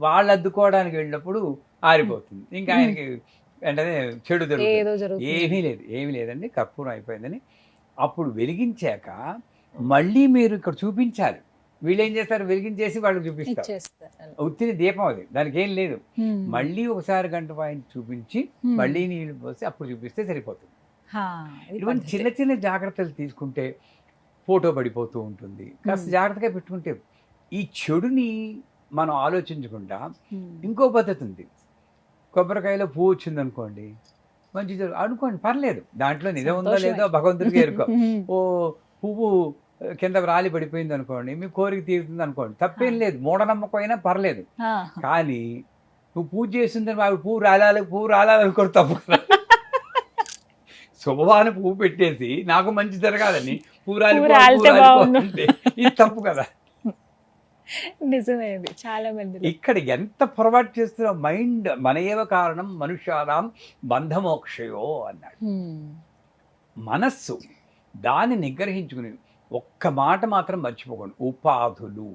వాళ్ళు అద్దుకోవడానికి వెళ్ళినప్పుడు ఆరిపోతుంది, ఇంకా ఆయనకి వెంటనే చెడు జరుగుతుంది. ఏమీ లేదండి, కర్పూరం అయిపోయిందని. అప్పుడు వెలిగించాక మళ్ళీ మీరు ఇక్కడ చూపించాలి. వీళ్ళు ఏం చేస్తారు, వెలిగించేసి వాళ్ళకి చూపిస్తారు. ఉత్తిని దీపం అది, దానికి ఏం లేదు. మళ్ళీ ఒకసారి గంట పాయింట్ చూపించి మళ్ళీ నీళ్ళు పోసి అప్పుడు చూపిస్తే సరిపోతుంది. ఇటువంటి చిన్న చిన్న జాగ్రత్తలు తీసుకుంటే ఫోటో పడిపోతూ ఉంటుంది. కాస్త జాగ్రత్తగా పెట్టుకుంటే ఈ చెడుని మనం ఆలోచించకుండా ఇంకో పద్ధతి ఉంది. కొబ్బరికాయలో పువ్వు వచ్చింది అనుకోండి, మంచి అనుకోండి, పర్లేదు, దాంట్లో నిజం ఉందో లేదో భగవంతుడికి ఎరుకో. ఓ పువ్వు కింద రాలి పడిపోయింది అనుకోండి, మీ కోరిక తీరుతుంది అనుకోండి, తప్పేం లేదు, మూఢనమ్మకం అయినా పర్లేదు. కానీ నువ్వు పూజ చేసిందని వాడు పువ్వు రాలాలనుకోరు, తప్పు కదా. శుభవాన పువ్వు పెట్టేసి నాకు మంచి జరగాలని పువ్వు రాలి, ఇది తప్పు కదా. నిజమే. చాలా మంది ఇక్కడ ఎంత పొరపాటు చేస్తున్నా, మైండ్ మనయేవ కారణం మనుష్యానాం బంధమోక్షయో అన్నాడు. మనస్సు దాన్ని నిగ్రహించుకుని ఒక్క మాట మాత్రం మర్చిపోకండి, ఉపాధులు.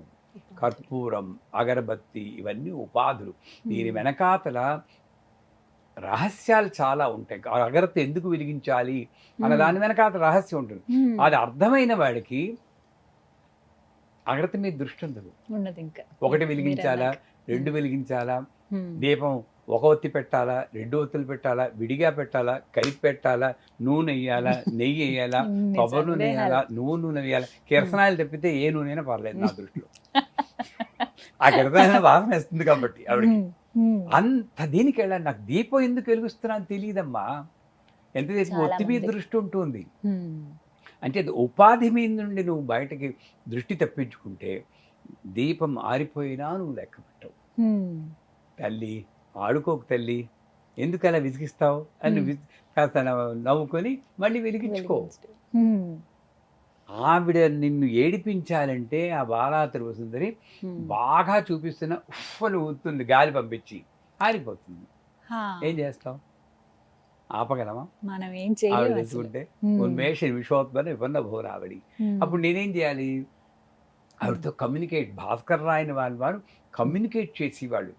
కర్పూరం, అగరబత్తి, ఇవన్నీ ఉపాధులు. దీని వెనకాతల రహస్యాలు చాలా ఉంటాయి. అగరబత్తి ఎందుకు వెలిగించాలి అన్న దాని వెనకాతల రహస్యం ఉంటుంది. అది అర్థమైన వాడికి అగరబత్తి మీద దృష్టి ఉండదు. ఇంకా ఒకటి వెలిగించాలా, 2 వెలిగించాలా, దీపం ఒక ఒత్తి పెట్టాలా, 2 ఒత్తులు పెట్టాలా, విడిగా పెట్టాలా, కలిపి పెట్టాలా, నూనె వేయాలా, నెయ్యి వేయాలా, కొబ్బరి నూనె వేయాలా, నూనె వేయాలా. కిరసనాయలు తప్పితే ఏ నూనె పర్లేదు నా దృష్టిలో. ఆ కిరసనాయల వాసన వేస్తుంది కాబట్టి ఆవిడకి. అంత దీనికి వెళ్ళాలి. నాకు దీపం ఎందుకు వెలిగిస్తున్నా అని తెలియదమ్మా. ఎంతసేపు ఒత్తి మీద దృష్టి ఉంటుంది. అంటే ఉపాధి మీద నుండి నువ్వు బయటకి దృష్టి తప్పించుకుంటే దీపం ఆరిపోయినా నువ్వు లెక్క పెట్టవు. తల్లి ఆడుకోకు తల్లి, ఎందుకు అలా విసిగిస్తావు అని కాస్త నవ్వుకొని మళ్ళీ వెలిగించుకో. ఆవిడ నిన్ను ఏడిపించాలంటే ఆ బాలా త్రిపురసుందరి బాగా చూపిస్తున్న ఉఫ్ఫలు ఊతుంది, గాలి పంపించి ఆరిపోతుంది. ఏం చేస్తావు, ఆపగలమా? మనం ఏం చేయాలి తెలుసుకుంటే ఉన్మేష విశ్వోత్పన్న విపన్న భోరావడి. అప్పుడు నేనేం చేయాలి, ఆవిడతో కమ్యూనికేట్. భాస్కర్ రాయని వారు కమ్యూనికేట్ చేసేవాళ్ళు.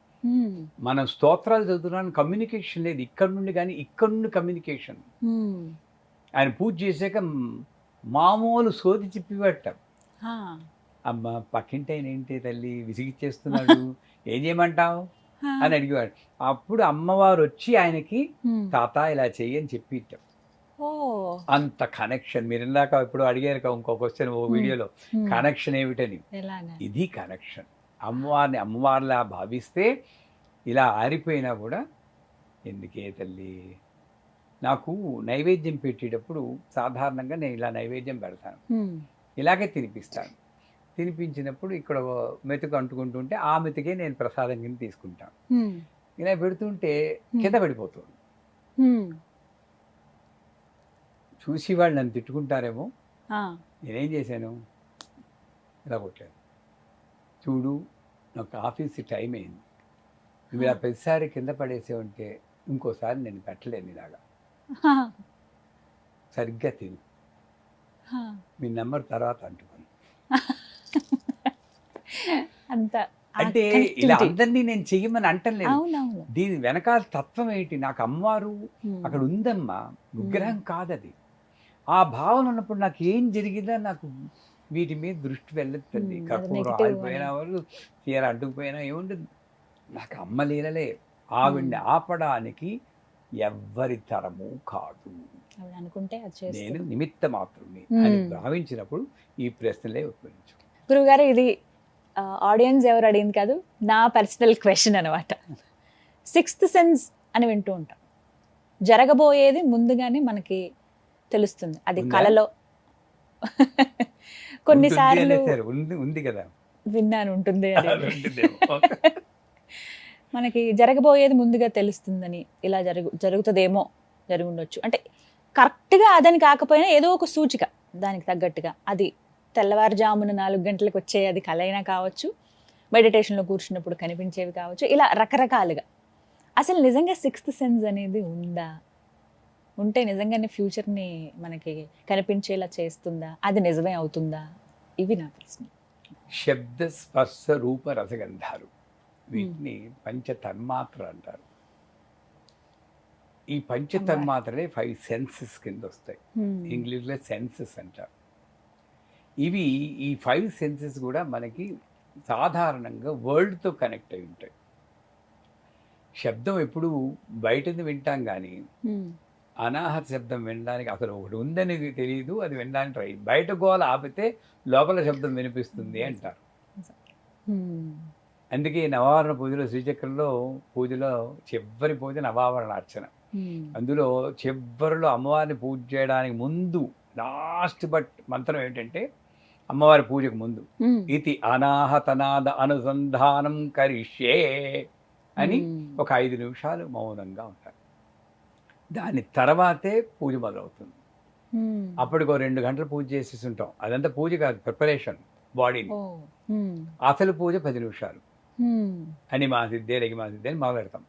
మనం స్తోత్రాలు చదువుతున్నాను, కమ్యూనికేషన్ లేదు ఇక్కడ నుండి, కానీ ఇక్కడ నుండి కమ్యూనికేషన్. ఆయన పూజ చేశాక మామూలు సోది చెప్పిపెట్టాం. అమ్మ పక్కింటి ఆయన ఏంటి తల్లి విసిగిచ్చేస్తున్నాడు, ఏం చేయమంటావు అని అడిగేవాడు. అప్పుడు అమ్మవారు వచ్చి ఆయనకి తాత ఇలా చెయ్యని చెప్పి ఇచ్చాం. అంత కనెక్షన్. మీరు ఇందాక ఇప్పుడు అడిగారు ఇంకో క్వశ్చన్ ఓ వీడియోలో, కనెక్షన్ ఏమిటని. ఇది కనెక్షన్. అమ్మవారిని అమ్మవారిలా భావిస్తే ఇలా ఆరిపోయినా కూడా ఎందుకే తల్లి. నాకు నైవేద్యం పెట్టేటప్పుడు సాధారణంగా నేను ఇలా నైవేద్యం పెడతాను, ఇలాగే తినిపిస్తాను. తినిపించినప్పుడు ఇక్కడ మెతుకు అంటుకుంటుంటే ఆ మెతుకే నేను ప్రసాదం కింద తీసుకుంటాను. ఇలా పెడుతుంటే కింద పడిపోతుంది. చూసి వాళ్ళు నన్ను తిట్టుకుంటారేమో, ఆ, నేనేం చేశాను, ఇలా కొట్టాను. చూడు, నాకు ఆఫీస్ టైం అయింది, నువ్వు ఇలా ప్రతిసారి కింద పడేసేవంటే ఇంకోసారి నేను పెట్టలేను ఇలాగా, హా, సరిగ్గా తిను, హా. మీ నెంబర్ తర్వాత అంటుకోను. అంత ఆ అంటే ఇలా connectivity. అందరినీ నేను చెయ్యమని అంటలేదు. అవునవును. దీని వెనకాల తత్వం ఏంటి, నాకు అమ్మవారు Hmm. అక్కడ ఉందమ్మా, విగ్రహం కాదది. ఆ భావన ఉన్నప్పుడు నాకు ఏం జరిగిందా, నాకు వీటి మీద దృష్టి వెళ్ళొద్దండి. అది కర్పూరం negative ఆగిపోయినా వాళ్ళు చీర అడ్డుకుపోయినా ఏముంటుంది, నాకు అమ్మ లీలలే. ఆవిడ్ని ఆపడానికి ఎవ్వరి తరము కాదు, ఆవిడ అనుకుంటే అది చేస్తుంది. నేను నిమిత్త మాత్రుని అని భావించినప్పుడు ఈ ప్రశ్నలే ఉద్భవించు. గురుగారు, ఇది ఆడియన్స్ ఎవరు అడిగింది కాదు, నా పర్సనల్ క్వశ్చన్ అనమాట. 6th సెన్స్ అని వింటూ ఉంటాం, జరగబోయేది ముందుగానే మనకి తెలుస్తుంది, అది ఉందా? కలలో. కొన్నిసార్లు ఉంటుంది అనేసారు. ఉంది కదా. విన్నాను ఉంటుంది అని. అది ఉంటుందేమో. మనకి జరగబోయేది ముందుగా తెలుస్తుందని, ఇలా జరుగుతుందేమో, జరుగుండొచ్చు అంటే కరెక్ట్గా అదని కాకపోయినా ఏదో ఒక సూచిక దానికి తగ్గట్టుగా, అది తెల్లవారుజామున 4 గంటలకు వచ్చే అది కల అయినా కావచ్చు, మెడిటేషన్లో కూర్చున్నప్పుడు కనిపించేవి కావచ్చు, ఇలా రకరకాలుగా. అసలు నిజంగా 6th సెన్స్ అనేది ఉందా? ఉంటే నిజంగానే ఫ్యూచర్ని మనకి కనిపించేలా చేస్తుందా? అది నిజమే అవుతుందా? ఇవి నా ప్రశ్న. శబ్ద స్పర్శ రూప రసగంధాలు, వీటిని పంచతన్మాత్ర అంటారు. ఈ పంచతన్మాత్రలే 5 సెన్సెస్ కింద వస్తాయి. ఇంగ్లీష్లో సెన్సెస్ అంటారు. ఇవి ఈ 5 సెన్సెస్ కూడా మనకి సాధారణంగా వరల్డ్తో కనెక్ట్ అయి ఉంటాయి. శబ్దం ఎప్పుడు బయటది వింటాం కానీ అనాహత శబ్దం వినడానికి అసలు ఒకటి ఉందని తెలియదు, అది వినడానికి ట్రై, బయట గోల ఆపితే లోపల శబ్దం వినిపిస్తుంది అంటారు. అందుకే నవావరణ పూజలో, శ్రీచక్రంలో పూజలో చివరి పూజ నవావరణ అర్చన. అందులో చివరిలో అమ్మవారిని పూజ చేయడానికి ముందు లాస్ట్ మంత్రం ఏంటంటే, అమ్మవారి పూజకు ముందు ఇది అనాహతనాద అనుసంధానం కరిష్యే అని ఒక 5 నిమిషాలు మౌనంగా ఉంటారు. దాని తర్వాతే పూజ మొదలవుతుంది. అప్పటికో 2 గంటలు పూజ చేసేసి ఉంటాం. అదంతా పూజ కాదు, ప్రిపరేషన్ బాడీని. అసలు పూజ 10 నిమిషాలు అని మా సిద్ధే లగి మా సిద్ధే అని మొదలెడతాం.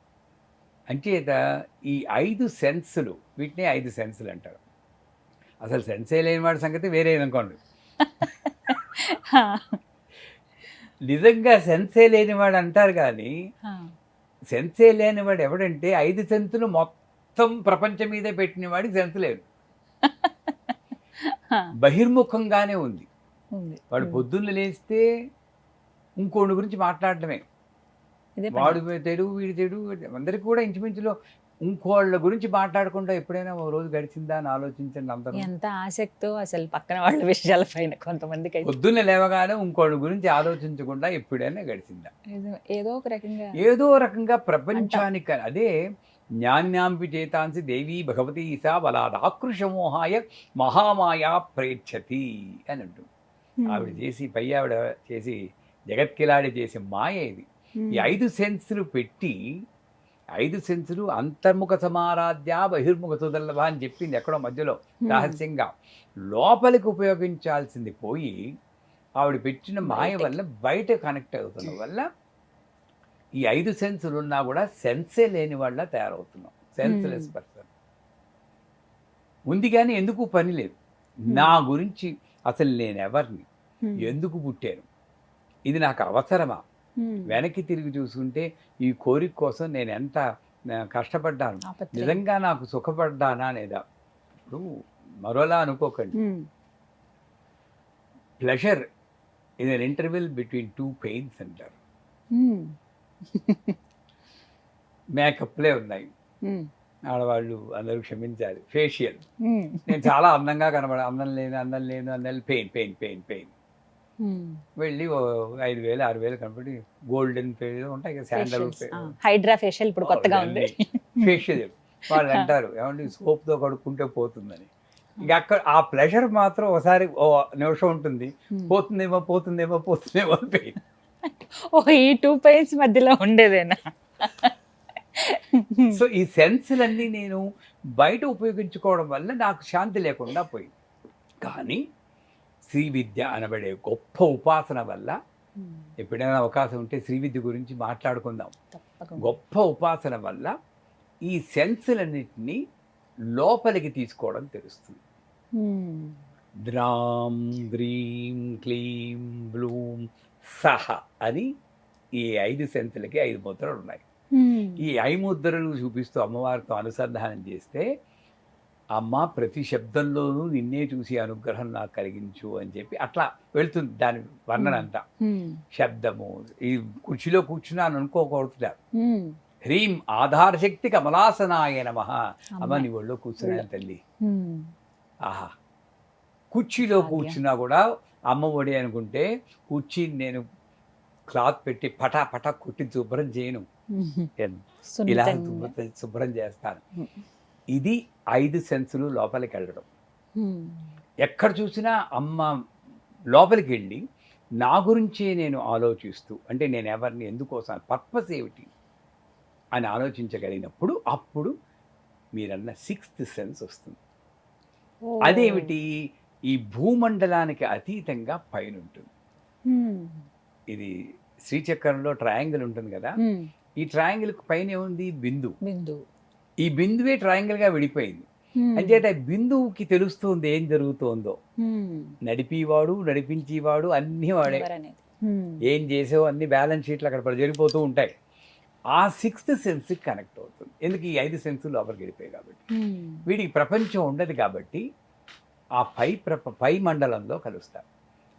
అంచేత ఈ 5 సెన్సులు, వీటిని 5 సెన్సులు అంటారు. అసలు సెన్సే లేని వాడి సంగతి వేరే అనుకోండి. నిజంగా సెన్సే లేనివాడు అంటారు కానీ సెన్సే లేనివాడు ఎవడంటే 5 సెన్సులు మొత్తం ప్రపంచం మీదే పెట్టిన వాడికి సెన్స్ లేదు. బహిర్ముఖంగానే ఉంది. వాడు పొద్దున్న లేస్తే ఇంకోటి గురించి మాట్లాడటమే, వాడు తెడు వీడి తెడు, అందరికి కూడా ఇంచుమించులో ఇంకోళ్ళ గురించి మాట్లాడకుండా ఎప్పుడైనా ఓ రోజు గడిచిందా అని ఆలోచించండి. అందరూ ఎంత ఆసక్తో అసలు పక్కన వాళ్ళ విషయాల పైన కొంతమందికి పొద్దున్న లేవగానే ఇంకోళ్ళ గురించి ఆలోచించకుండా ఎప్పుడైనా గడిచిందా? ఏదో రకంగా ప్రపంచానికి. అదే జ్ఞాన్యాంపి చేతాంసి దేవీ భగవతి ఈశా బలాదాకృషమోహాయ మహామాయా ప్రేక్షతి అని అంటుంది. ఆవిడ చేసి పై ఆవిడ చేసి జగత్కిలాడి చేసే మాయ ఇది. ఈ 5 సెన్సులు పెట్టి, 5 సెన్సులు అంతర్ముఖ సమారాధ్య బహిర్ముఖ సుదర్లభ అని చెప్పింది ఎక్కడో మధ్యలో రహస్యంగా. లోపలికి ఉపయోగించాల్సింది పోయి ఆవిడ పెట్టిన మాయ వల్ల బయట కనెక్ట్ అవుతున్న వల్ల ఈ 5 సెన్సులు ఉన్నా కూడా సెన్సే లేని వాళ్ళ తయారవుతున్నాం. సెన్స్లెస్ పర్సన్ ఉంది కానీ ఎందుకు పని లేదు. నా గురించి అసలు నేను ఎవరిని, ఎందుకు పుట్టాను, ఇది నాకు అవసరమా, వెనక్కి తిరిగి చూసుకుంటే ఈ కోరిక కోసం నేను ఎంత కష్టపడ్డాను, నిజంగా నాకు సుఖపడ్డానా లేదా. ఇప్పుడు మరోలా అనుకోకండి, pleasure in an interval between 2 pains అంటారు. మేకప్లే ఉన్నాయి, ఆడవాళ్ళు అందరూ క్షమించాలి. ఫేషియల్, నేను చాలా అందంగా అందం లేను పెయిన్ పెయిన్ పెయిన్ పెయిన్ వెళ్ళి 5,000 6,000 కనపడి గోల్డెన్ ఫేషియల్ ఉంటాయి కదా, శాండల్ హైడ్రా ఫేషియల్ ఇప్పుడు కొత్తగా ఉంది ఫేషియల్. వాళ్ళు అంటారు ఏమంటే సోప్తో కడుక్కుంటే పోతుందని. ఇక అక్కడ ఆ ప్లెజర్ మాత్రం ఒకసారి ఓ నిమిషం ఉంటుంది, పోతుందేమో పోతుందేమో పోతుందేమో పెయిన్. ఈ 2 పెయిన్స్ మధ్యలో ఉండేదేనా? సో ఈ సెన్సులన్నీ నేను బయట ఉపయోగించుకోవడం వల్ల నాకు శాంతి లేకుండా పోయింది. కానీ శ్రీ విద్య అనబడే గొప్ప ఉపాసన వల్ల ఎప్పుడైనా అవకాశం ఉంటే శ్రీ విద్య గురించి మాట్లాడుకుందాం. తప్పకుండా. గొప్ప ఉపాసన వల్ల ఈ సెన్సులన్నిటినీ లోపలికి తీసుకోవడం తెలుస్తుంది. ద్రాం గ్రీం క్లీం బ్లూం సహ అని ఈ 5 సెన్సులకి 5 ముద్రలు ఉన్నాయి. ఈ 5 ముద్రలు చూపిస్తూ అమ్మవారితో అనుసంధానం చేస్తే, అమ్మ ప్రతి శబ్దంలోనూ నిన్నే చూసి అనుగ్రహం నాకు కలిగించు అని చెప్పి అట్లా వెళ్తుంది దాని వర్ణన అంతా. శబ్దము, ఈ కుర్చీలో కూర్చున్నాను అనుకోకూడదు. హ్రీం ఆధారశక్తి కమలాసనాయ నమః. అమ్మ నీ ఒళ్ళో కూర్చున్నాను తల్లి. ఆహా, కుర్చీలో కూర్చున్నా కూడా అమ్మ ఒడి అనుకుంటే కుర్చీని నేను క్లాత్ పెట్టి పటా పటా కుట్టి శుభ్రం చేయను, ఇలా శుభ్రం చేస్తాను. ఇది 5 సెన్సులు లోపలికి వెళ్ళడం. ఎక్కడ చూసినా అమ్మ లోపలికి వెళ్ళి నా గురించే నేను ఆలోచిస్తూ, అంటే నేను ఎవరిని ఎందుకోసం, పర్పస్ ఏమిటి అని ఆలోచించగలిగినప్పుడు అప్పుడు మీరన్న 6th సెన్స్ వస్తుంది. అదేమిటి? ఈ భూమండలానికి అతీతంగా పైన ఉంటుంది. ఇది శ్రీచక్రంలో ట్రయాంగిల్ ఉంటుంది కదా, ఈ ట్రయాంగిల్ పైన ఏముంది? బిందువు. ఈ బిందువే ట్రయాంగిల్ గా విడిపోయింది. అంచేత బిందువుకి తెలుస్తుంది ఏం జరుగుతోందో. నడిపివాడు నడిపించేవాడు అన్ని వాడే. ఏం చేసావు అన్ని బ్యాలెన్స్ షీట్లు అక్కడ జరిగిపోతూ ఉంటాయి. ఆ 6th సెన్స్ కనెక్ట్ అవుతుంది. ఎందుకు? ఈ 5 సెన్స్ లోపలికి వెళ్ళిపోయాయి కాబట్టి. వీడికి ప్రపంచం ఉండదు కాబట్టి ఆ పై మండలంలో కలుస్తారు.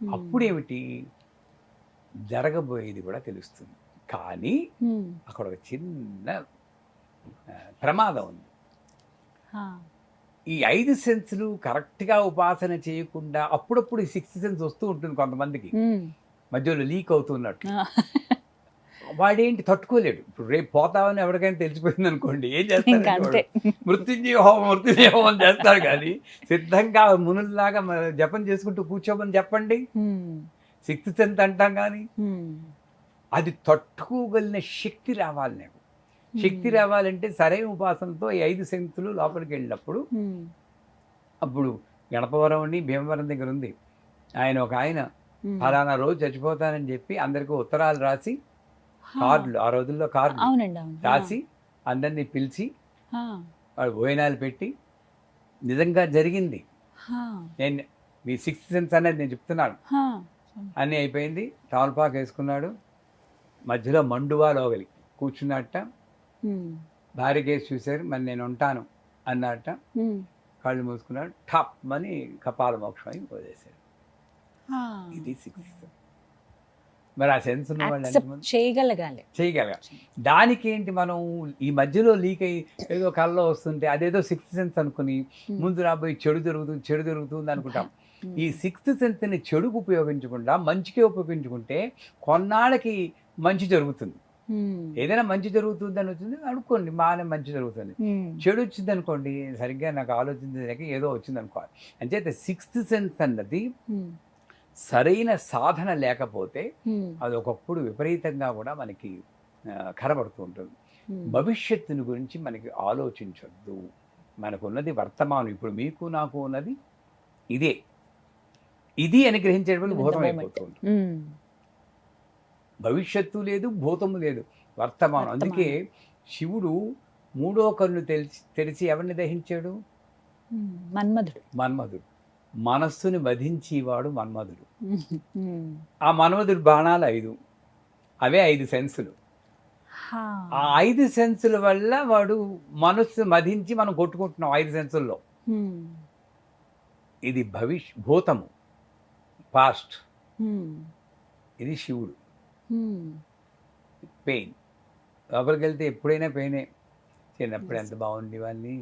అప్పుడేమిటి జరగబోయేది కూడా తెలుస్తుంది. కానీ అక్కడ ఒక చిన్న ప్రమాదం ఉంది. ఈ 5 సెన్సులు కరెక్ట్గా ఉపాసన చేయకుండా అప్పుడప్పుడు ఈ 6th సెన్స్ వస్తూ ఉంటుంది కొంతమందికి, మధ్యలో లీక్ అవుతున్నట్టు. వాడేంటి తట్టుకోలేడు. ఇప్పుడు రేపు పోతామని ఎవరికైనా తెలిసిపోయింది అనుకోండి, ఏం చేస్తారు? మృత్యుంజయ హోమం చేస్తారు. కానీ సిద్ధంగా మునుల్లాగా జపం చేసుకుంటూ కూర్చోమని చెప్పండి, 6th సెన్స్ అంటాం. కానీ అది తట్టుకోగలిగిన శక్తి రావాలి. నాకు శక్తి రావాలంటే సరైన ఉపాసనతో ఈ 5 సెన్సులు లోపలికి వెళ్ళినప్పుడు, అప్పుడు గణపవరం అని భీమవరం దగ్గర ఉంది. ఒక ఆయన ఫలానా రోజు చచ్చిపోతానని చెప్పి అందరికీ ఉత్తరాలు రాసి, కార్డులు, ఆ రోజుల్లో కార్డులు రాసి అందరినీ పిలిచి వాడు భోజనాలు పెట్టి, నిజంగా జరిగింది. నేను మీ 6th సెన్స్ అనేది నేను చెప్తున్నాను. అన్నీ అయిపోయింది. తమలపాకు వేసుకున్నాడు, మధ్యలో మండువా లోగలి కూర్చున్నట్ట. భార్య కేసు చూశారు, మరి నేను ఉంటాను అన్నట్ట. కళ్ళు మూసుకున్నాడు, ఠప్ అని కపాల మోక్షం అయి వదిలేశాడు. ఇది 6th. మరి ఆ సెన్స్ ఉన్న వాళ్ళు చేయగలగాలి. దానికి ఏంటి, మనం ఈ మధ్యలో లీక్ అయ్యి ఏదో కళ్ళలో వస్తుంటే అదేదో 6th సెన్స్ అనుకుని ముందు రాబోయి చెడు జరుగుతుంది అనుకుంటాం. ఈ 6th సెన్స్ని చెడుకు ఉపయోగించకుండా మంచికే ఉపయోగించుకుంటే కొన్నాళ్ళకి మంచి జరుగుతుంది. ఏదైనా మంచి జరుగుతుంది అని వచ్చింది అనుకోండి, బాగానే మంచి జరుగుతుంది. చెడు వచ్చింది అనుకోండి, సరిగ్గా నాకు ఆలోచించలేక ఏదో వచ్చింది అనుకోవాలి. అంచేత 6th సెన్స్ అన్నది సరైన సాధన లేకపోతే అది ఒకప్పుడు విపరీతంగా కూడా మనకి కనబడుతూ ఉంటుంది. భవిష్యత్తుని గురించి మనకి ఆలోచించొద్దు. మనకున్నది వర్తమానం. ఇప్పుడు మీకు నాకు ఉన్నది ఇది అని గ్రహించేటువంటి భూతం అయిపోతుంది. భవిష్యత్తు లేదు, భూతము లేదు, వర్తమానం. అందుకే శివుడు 3వ కన్ను తెరిచి ఎవరిని దహించాడు? మన్మధుడు. మనస్సుని వధించేవాడు మన్మధుడు. ఆ మన్మధుడు బాణాలు 5, అవే 5 సెన్సులు. ఆ 5 సెన్సుల వల్ల వాడు మనస్సు మధించి మనం కొట్టుకుంటున్నాం 5 సెన్సుల్లో. ఇది భూతము, పాస్ట్. ఇది శివుడు. పెయిన్. లోపలికి వెళ్తే ఎప్పుడైనా పెయినే. చిన్నప్పుడు ఎంత బాగుంది వాళ్ళని,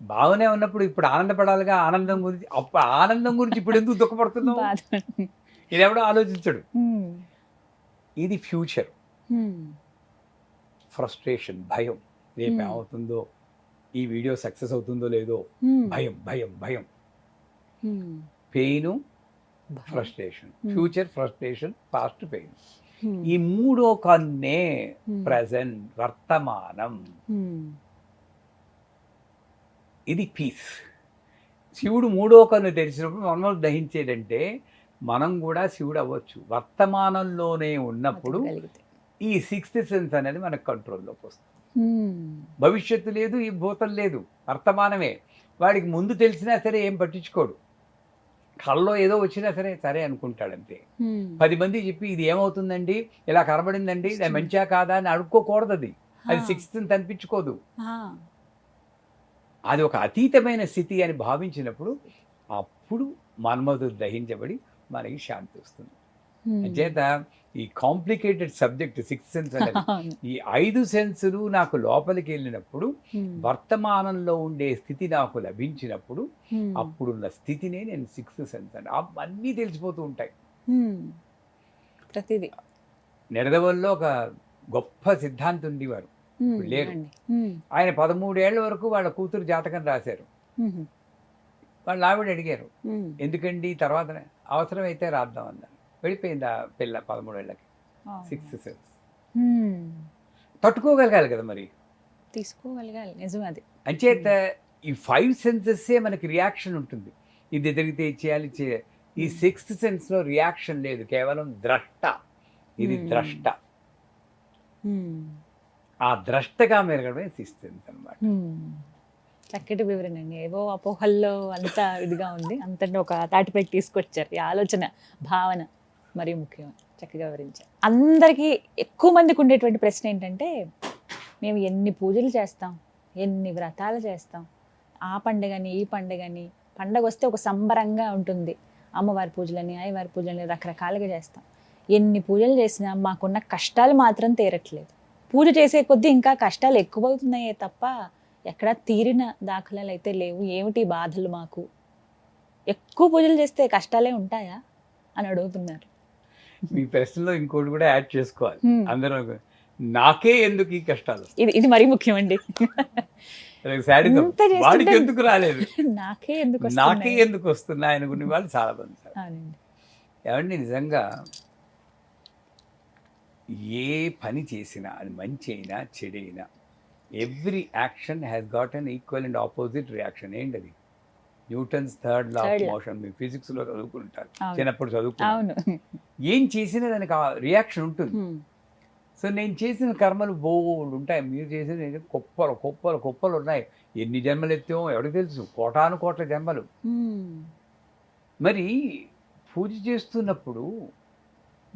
బాగానే ఉన్నప్పుడు ఇప్పుడు ఆనందపడాలిగా. ఆనందం గురించి ఇప్పుడు ఎందుకు దుఃఖపడుతున్నావు? ఇది ఎవడో ఆలోచించడు. ఇది ఫ్యూచర్. ఫ్రస్ట్రేషన్, భయం. రేపు ఏమవుతుందో, ఈ వీడియో సక్సెస్ అవుతుందో లేదో, భయం. Pain, frustration. Future, frustration, past, pain. ఈ 3వ కన్నే ప్రజెంట్, వర్తమానం. ఇది పీస్. శివుడు మూడో కన్ను తెరిచినప్పుడు మనం దహించేటంటే మనం కూడా శివుడు అవ్వచ్చు. వర్తమానంలోనే ఉన్నప్పుడు బతకగలిగితే. ఈ సిక్స్త్ సెన్స్ అనేది మనకు కంట్రోల్లోకి వస్తుంది. భవిష్యత్తు లేదు, ఈ భూతం లేదు, వర్తమానమే. వాడికి ముందు తెలిసినా సరే ఏం పట్టించుకోడు. కళ్ళలో ఏదో వచ్చినా సరే సరే అనుకుంటాడంతే. 10 మంది చెప్పి ఇది ఏమవుతుందండి, ఇలా కనబడిందండి, ఇది మంచిగా కాదా అని అడుక్కోకూడదు. అది సిక్స్త్ సెన్స్ అనిపించుకోదు. అది ఒక అతీతమైన స్థితి అని భావించినప్పుడు అప్పుడు మన్మధుడు దహించబడి మనకి శాంతి వస్తుంది. అంచేత ఈ కాంప్లికేటెడ్ సబ్జెక్ట్ సిక్స్త్ సెన్స్ అనేది, ఈ 5 సెన్సులు నాకు లోపలికి వెళ్ళినప్పుడు వర్తమానంలో ఉండే స్థితి నాకు లభించినప్పుడు అప్పుడున్న స్థితినే నేను సిక్స్త్ సెన్స్ అంటే అన్నీ తెలిసిపోతూ ఉంటాయి. ప్రతిదీ. నిడదవల్లో ఒక గొప్ప సిద్ధాంతి ఉండేవారు, లేరు. ఆయన 13 ఏళ్ల వరకు వాళ్ళ కూతురు జాతకం రాశారు. వాళ్ళు ఆవిడ అడిగారు, ఎందుకండి తర్వాత అవసరమైతే రాద్దాం అన్నారు. వెళ్ళిపోయింది ఆ పిల్ల 13 ఏళ్ళకి. సిక్స్త్ సెన్స్ తట్టుకోగలగాలి కదా మరి, తీసుకోగలగాలి. నిజం అది. అంచేత ఈ 5 సెన్సెస్సే మనకి రియాక్షన్ ఉంటుంది. ఇది జరిగితే చేయాలి చేయాలి. ఈ సిక్స్త్ సెన్స్లో రియాక్షన్ లేదు, కేవలం ద్రష్ట. ఇది ద్రష్ట. ఆ ద్రష్టగా మెరగడమే సిక్స్త్ సెన్స్ అన్నమాట. చక్కటి వివరణ అండి. ఏవో అపోహల్లో అంతా ఇదిగా ఉంది, అంతటి ఒక తాటిపైకి తీసుకొచ్చారు. ఈ ఆలోచన భావన మరీ ముఖ్యం. చక్కగా వివరించారు. అందరికీ ఎక్కువ మందికి ఉండేటువంటి ప్రశ్న ఏంటంటే, మేము ఎన్ని పూజలు చేస్తాం, ఎన్ని వ్రతాలు చేస్తాం, ఆ పండుగని ఈ పండుగని, పండగ వస్తే ఒక సంబరంగా ఉంటుంది, అమ్మవారి పూజలని అయ్యవారి పూజలని రకరకాలుగా చేస్తాం. ఎన్ని పూజలు చేసినా మాకున్న కష్టాలు మాత్రం తీరట్లేదు. పూజ చేసే కొద్దీ ఇంకా కష్టాలు ఎక్కువవుతున్నాయే తప్ప ఎక్కడా తీరిన దాఖలాలు అయితే లేవు. ఏమిటి బాధలు మాకు, ఎక్కువ పూజలు చేస్తే కష్టాలే ఉంటాయా అని అడుగుతున్నారు. మీ ప్రశ్నలో ఇంకోటి కూడా యాడ్ చేసుకోవాలి. అందరూ నాకే ఎందుకు ఈ కష్టాలు, ఇది మరీ ముఖ్యం అండి. వాడికి ఎందుకు రాలేదు, నాకే ఎందుకు వస్తున్నాయి అనుకునే వాళ్ళు చాలా మంది. ఏమండి, నిజంగా ఏ పని చేసినా అది మంచి అయినా చెడైనా every action has got an equal and opposite reaction. ఏంటది? Newton's third law of motion. మీరు ఫిజిక్స్లో చదువుకుంటారు, చిన్నప్పుడు చదువుకుంటారు. ఏం చేసినా దానికి రియాక్షన్ ఉంటుంది. సో నేను చేసిన కర్మలు బోల్డ్ ఉంటాయి, మీరు చేసిన కుప్పలు కుప్పలు కుప్పలు ఉన్నాయి. ఎన్ని జన్మలు ఎత్తామో ఎవరికి తెలుసు, కోటాను కోట్ల జన్మలు. మరి పూజ చేస్తున్నప్పుడు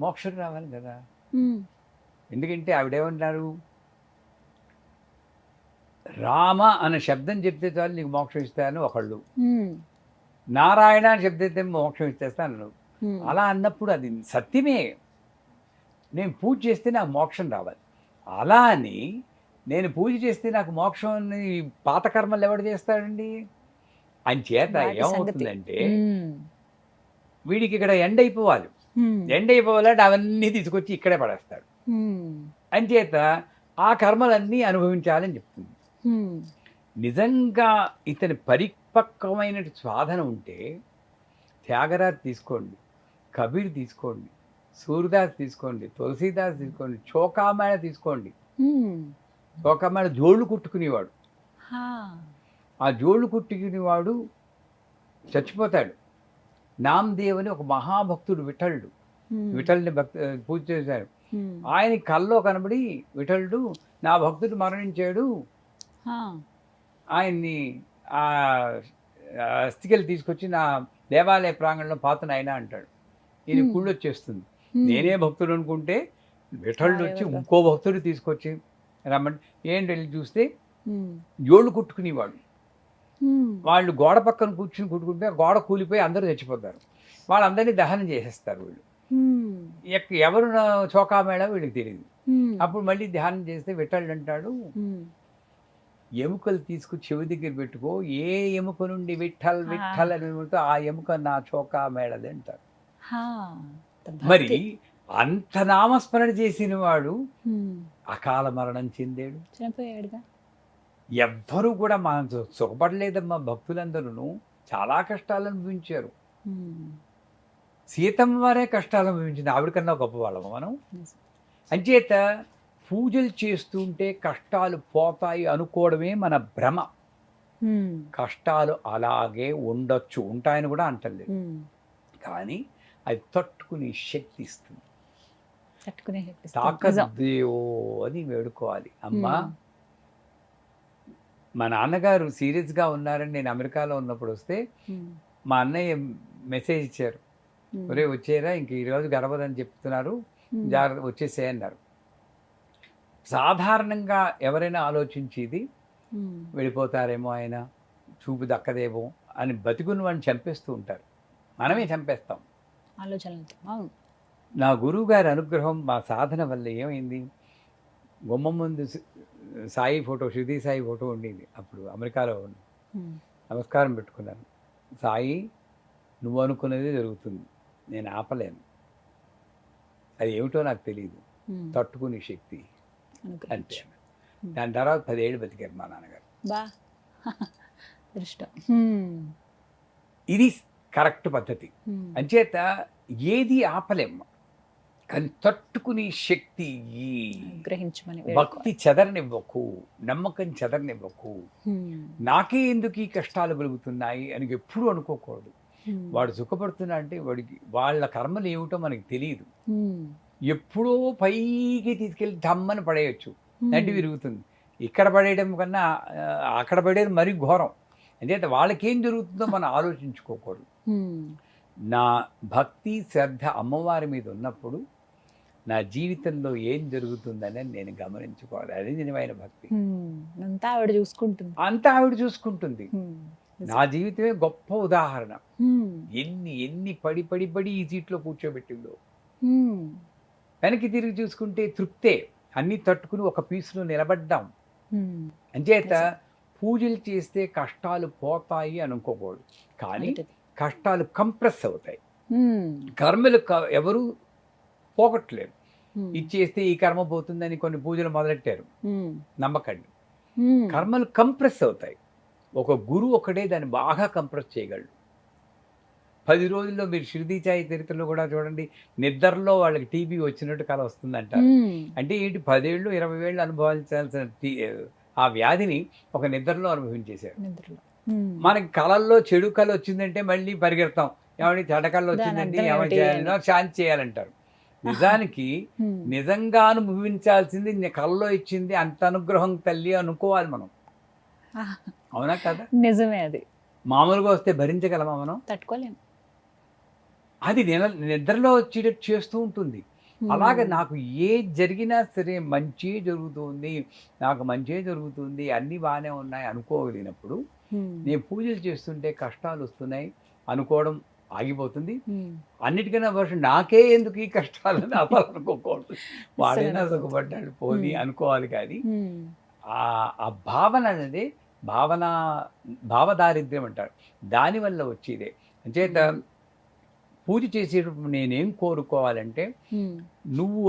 మోక్షం రావాలి కదా. ఎందుకంటే ఆవిడేమన్నారు, రామ అనే శబ్దం చెప్తే చాలు నీకు మోక్షం ఇస్తాను ఒకళ్ళు, నారాయణ అని చెప్తే మోక్షం ఇచ్చేస్తాను. అలా అన్నప్పుడు అది సత్యమే. నేను పూజ చేస్తే నాకు మోక్షం రావాలి. అలా అని నేను పూజ చేస్తే నాకు మోక్షం పాత కర్మలు ఎవడు చేస్తాడండి? అంచేత ఏమవుతుందంటే వీడికి ఇక్కడ ఎండ్ అయిపోవాలి. ఎండ్ అయిపోవాలంటే అవన్నీ తీసుకొచ్చి ఇక్కడే పడేస్తాడు. అంచేత ఆ కర్మలన్నీ అనుభవించాలని చెప్తుంది. నిజంగా ఇతని పరిపక్వమైన సాధన ఉంటే త్యాగరాజ్ తీసుకోండి, కబీర్ తీసుకోండి, సూర్యదాస్ తీసుకోండి, తులసీదాస్ తీసుకోండి, చోకామేళ తీసుకోండి. చోకామేళ జోళ్ళు కుట్టుకునేవాడు. ఆ జోళ్ళు కుట్టుకునేవాడు చచ్చిపోతాడు. నామదేవ్ అని ఒక మహాభక్తుడు, విఠలుడు, విఠల్ని పూజ చేశాడు. ఆయన కల్లో కనబడి విఠలుడు నా భక్తుడు మరణించాడు, ఆయన్ని ఆ అస్థికలు తీసుకొచ్చి నా దేవాలయ ప్రాంగణంలో పాతన అయినా అంటాడు. ఈయన కుళ్ళు వచ్చేస్తుంది. నేనే భక్తుడు అనుకుంటే విఠలుడు వచ్చి ఇంకో భక్తుడు తీసుకొచ్చి రమ్మంటే ఏంటి వెళ్ళి చూస్తే జోళ్ళు కుట్టుకునేవాడు. వాళ్ళు గోడ పక్కన కూర్చుని కుట్టుకుంటే గోడ కూలిపోయి అందరూ చచ్చిపోతారు. వాళ్ళందరినీ దహనం చేసేస్తారు వీళ్ళు. ఎవరు చోకామేళ వీళ్ళకి తెలియదు. అప్పుడు మళ్ళీ ధ్యానం చేస్తే విఠలుడు అంటాడు, ఎముకలు తీసుకు చెవి దగ్గర పెట్టుకో, ఏ ఎముక నుండి విఠల్ విఠల్ అని ఉంటే ఆ ఎముక నా చోకామేళది అంటారు. మరి అంత నామస్మరణ చేసిన వాడు అకాల మరణం చెందాడు, చనిపోయాడుగా. ఎవ్వరూ కూడా మా సుఖపడలేదమ్మా. భక్తులందరూ చాలా కష్టాలు అనుభవించారు. సీతమ్మ వారే కష్టాలు అనుభవించింది, ఆవిడకన్నా గొప్పవాళ్ళము మనం. అంచేత పూజలు చేస్తుంటే కష్టాలు పోతాయి అనుకోవడమే మన భ్రమ. కష్టాలు అలాగే ఉండొచ్చు, ఉంటాయని కూడా అంటలేదు, కానీ అది తట్టుకునే శక్తి ఇస్తుంది. తట్టుకునే శక్తి. తాకద్దేవో అని వేడుకోవాలి. అమ్మా, మా నాన్నగారు సీరియస్గా ఉన్నారని నేను అమెరికాలో ఉన్నప్పుడు వస్తే మా అన్నయ్య మెసేజ్ ఇచ్చారు, ఒరే వచ్చేరా, ఇంక ఈరోజు గడవదని చెప్తున్నారు, జాగ్రత్త వచ్చేసే అన్నారు. సాధారణంగా ఎవరైనా ఆలోచించేది వెళ్ళిపోతారేమో, ఆయన చూపు దక్కదేమో అని బతికున్న వాడిని చంపేస్తూ ఉంటారు, మనమే చంపేస్తాం ఆలోచనలతో. నా గురువు గారి అనుగ్రహం, మా సాధన వల్ల ఏమైంది, గుమ్మం ముందు సాయి ఫోటో, శృతి సాయి ఫోటో ఉండేది అప్పుడు అమెరికాలో. నమస్కారం పెట్టుకున్నాను, సాయి నువ్వు అనుకున్నది జరుగుతుంది, నేను ఆపలేను, అది ఏమిటో నాకు తెలియదు, తట్టుకునే శక్తి అంతే. దాని తర్వాత 10 ఏళ్ళు బతికారు మా నాన్నగారు. ఇది కరెక్ట్ పద్ధతి. అంచేత ఏది ఆపలేము, కానీ తట్టుకునే శక్తి, గ్రహించమని, భక్తి చెదరనివ్వకు, నమ్మకం చెదరనివ్వకు. నాకే ఎందుకు ఈ కష్టాలు కలుగుతున్నాయి అని ఎప్పుడూ అనుకోకూడదు. వాడు సుఖపడుతున్నా అంటే వాడికి వాళ్ళ కర్మలు ఏమిటో మనకి తెలియదు. ఎప్పుడో పైకి తీసుకెళ్ళి దమ్మని పడేయచ్చు, నడ్డి విరుగుతుంది. ఇక్కడ పడేయడం కన్నా అక్కడ పడేది మరీ ఘోరం. అంచేత వాళ్ళకేం జరుగుతుందో మనం ఆలోచించుకోకూడదు. నా భక్తి శ్రద్ధ అమ్మవారి మీద ఉన్నప్పుడు నా జీవితంలో ఏం జరుగుతుందని నేను గమనించుకోవాలి. అది నిజమైన భక్తి. అంతా ఆవిడ చూసుకుంటుంది, అంతా ఆవిడ చూసుకుంటుంది. నా జీవితమే గొప్ప ఉదాహరణ. ఎన్ని పడి పడి పడి ఈ సీట్లో కూర్చోబెట్టిందో. వెనక్కి తిరిగి చూసుకుంటే తృప్తే. అన్ని తట్టుకుని ఒక పీసులో నిలబడ్డాం. అంచేత పూజలు చేస్తే కష్టాలు పోతాయి అనుకోకూడదు, కానీ కష్టాలు కంప్రెస్ అవుతాయి. కర్మలు ఎవరు పోగొట్టలేరు. ఇది చేస్తే ఈ కర్మ పోతుందని కొన్ని పూజలు మొదలెట్టారు, నమ్మకండి. కర్మలు కంప్రెస్ అవుతాయి. ఒక గురువు ఒకటే దాన్ని బాగా కంప్రెస్ చేయగలడు. 10 రోజుల్లో మీరు షిరిడీ సాయి చరిత్రలో కూడా చూడండి, నిద్రలో వాళ్ళకి టీబీ వచ్చినట్టు కల వస్తుందంటారు. అంటే ఏంటి, 10 ఏళ్ళు 20 ఏళ్ళు అనుభవించాల్సిన ఆ వ్యాధిని ఒక నిద్రలో అనుభవించేశారు. మనకి కళల్లో చెడు కళ వచ్చిందంటే మళ్ళీ పరిగెడతాం, ఏమంటే చెడకళ్ళు వచ్చిందంటే ఏమైనా చేయాలన్నా శాంతి చేయాలంటారు. నిజానికి నిజంగా అనుభవించాల్సింది కళలో ఇచ్చింది, అంత అనుగ్రహం తల్లి అనుకోవాలి మనం. అవునా కదా? నిజమే. అది మామూలుగా వస్తే భరించగలమా మనం? తట్టుకోలేము. అది నిద్రలో వచ్చేటట్టు చేస్తూ ఉంటుంది. అలాగే నాకు ఏ జరిగినా సరే మంచి జరుగుతుంది, నాకు మంచి జరుగుతుంది, అన్నీ బాగానే ఉన్నాయి అనుకోగలిగినప్పుడు నేను పూజలు చేస్తుంటే కష్టాలు వస్తున్నాయి అనుకోవడం ఆగిపోతుంది. అన్నిటికన్నా వర్షం నాకే ఎందుకు ఈ కష్టాలని అవ్వాలనుకోకూడదు. వాడైనా సుఖపడ్డాడు పోని అనుకోవాలి. కానీ ఆ భావన అనేది భావదారిద్ర్యం అంటారు, దానివల్ల వచ్చేదే. అంచేత పూజ చేసేటప్పుడు నేనేం కోరుకోవాలంటే, నువ్వు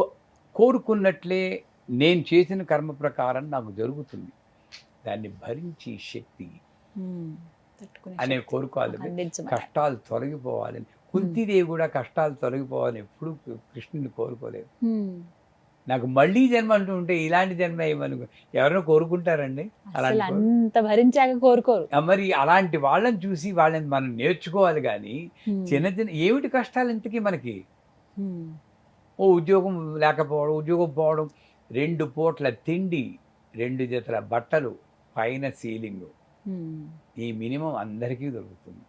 కోరుకున్నట్లే నేను చేసిన కర్మ ప్రకారం నాకు జరుగుతుంది, దాన్ని భరించి శక్తి అనే కోరుకోవాలి. కష్టాలు తొలగిపోవాలని, కుంతిదేవి కూడా కష్టాలు తొలగిపోవాలని ఎప్పుడు కృష్ణుని కోరుకోలేదు. నాకు మళ్ళీ జన్మ అంటూ ఉంటే ఇలాంటి జన్మ ఏమను ఎవరైనా కోరుకుంటారండి? అంత భరించాక కోరుకోరు. మరి అలాంటి వాళ్ళని చూసి వాళ్ళని మనం నేర్చుకోవాలి. కానీ చిన్న ఏమిటి కష్టాలు ఇంతకీ మనకి? ఓ ఉద్యోగం లేకపోవడం, ఉద్యోగం పోవడం, 2 పూట్ల తిండి, 2 జతల బట్టలు, పైన సీలింగ్, ఈ మినిమం అందరికీ దొరుకుతుంది.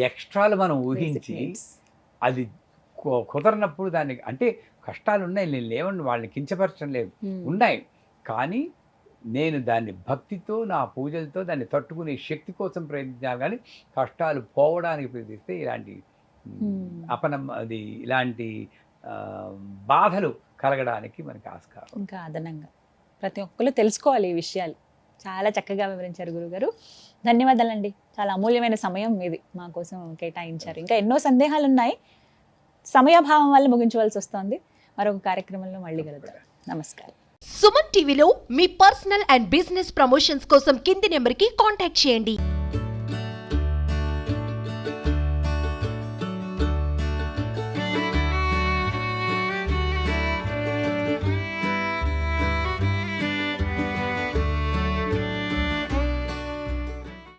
ఎక్స్ట్రాలు మనం ఊహించి అది కుదరనప్పుడు దానికి, అంటే కష్టాలు ఉన్నాయి, నేను లేవండి వాళ్ళని కించపరచడం లేదు, ఉన్నాయి. కానీ నేను దాన్ని భక్తితో, నా పూజలతో దాన్ని తట్టుకునే శక్తి కోసం ప్రయత్నించాలి. కానీ కష్టాలు పోవడానికి ప్రయత్నిస్తే ఇలాంటి అది ఇలాంటి బాధలు కలగడానికి మనకి ఆస్కారం. ఇంకా అదనంగా ప్రతి ఒక్కరు తెలుసుకోవాలి ఈ విషయాలు. చాలా చక్కగా వివరించారు గురుగారు. ధన్యవాదాలండి. చాలా అమూల్యమైన సమయం మీది మా కోసం కేటాయించారు. ఇంకా ఎన్నో సందేహాలు ఉన్నాయి, సమయాభావం వల్ల ముగించవలసి వస్తుంది. మరొక కార్యక్రమంలో మళ్ళీ కలుద్దాం. నమస్కారం. సుమన్ టీవీలో మీ పర్సనల్ అండ్ బిజినెస్ ప్రమోషన్స్ కోసం కింది నెంబర్కి కాంటాక్ట్ చేయండి.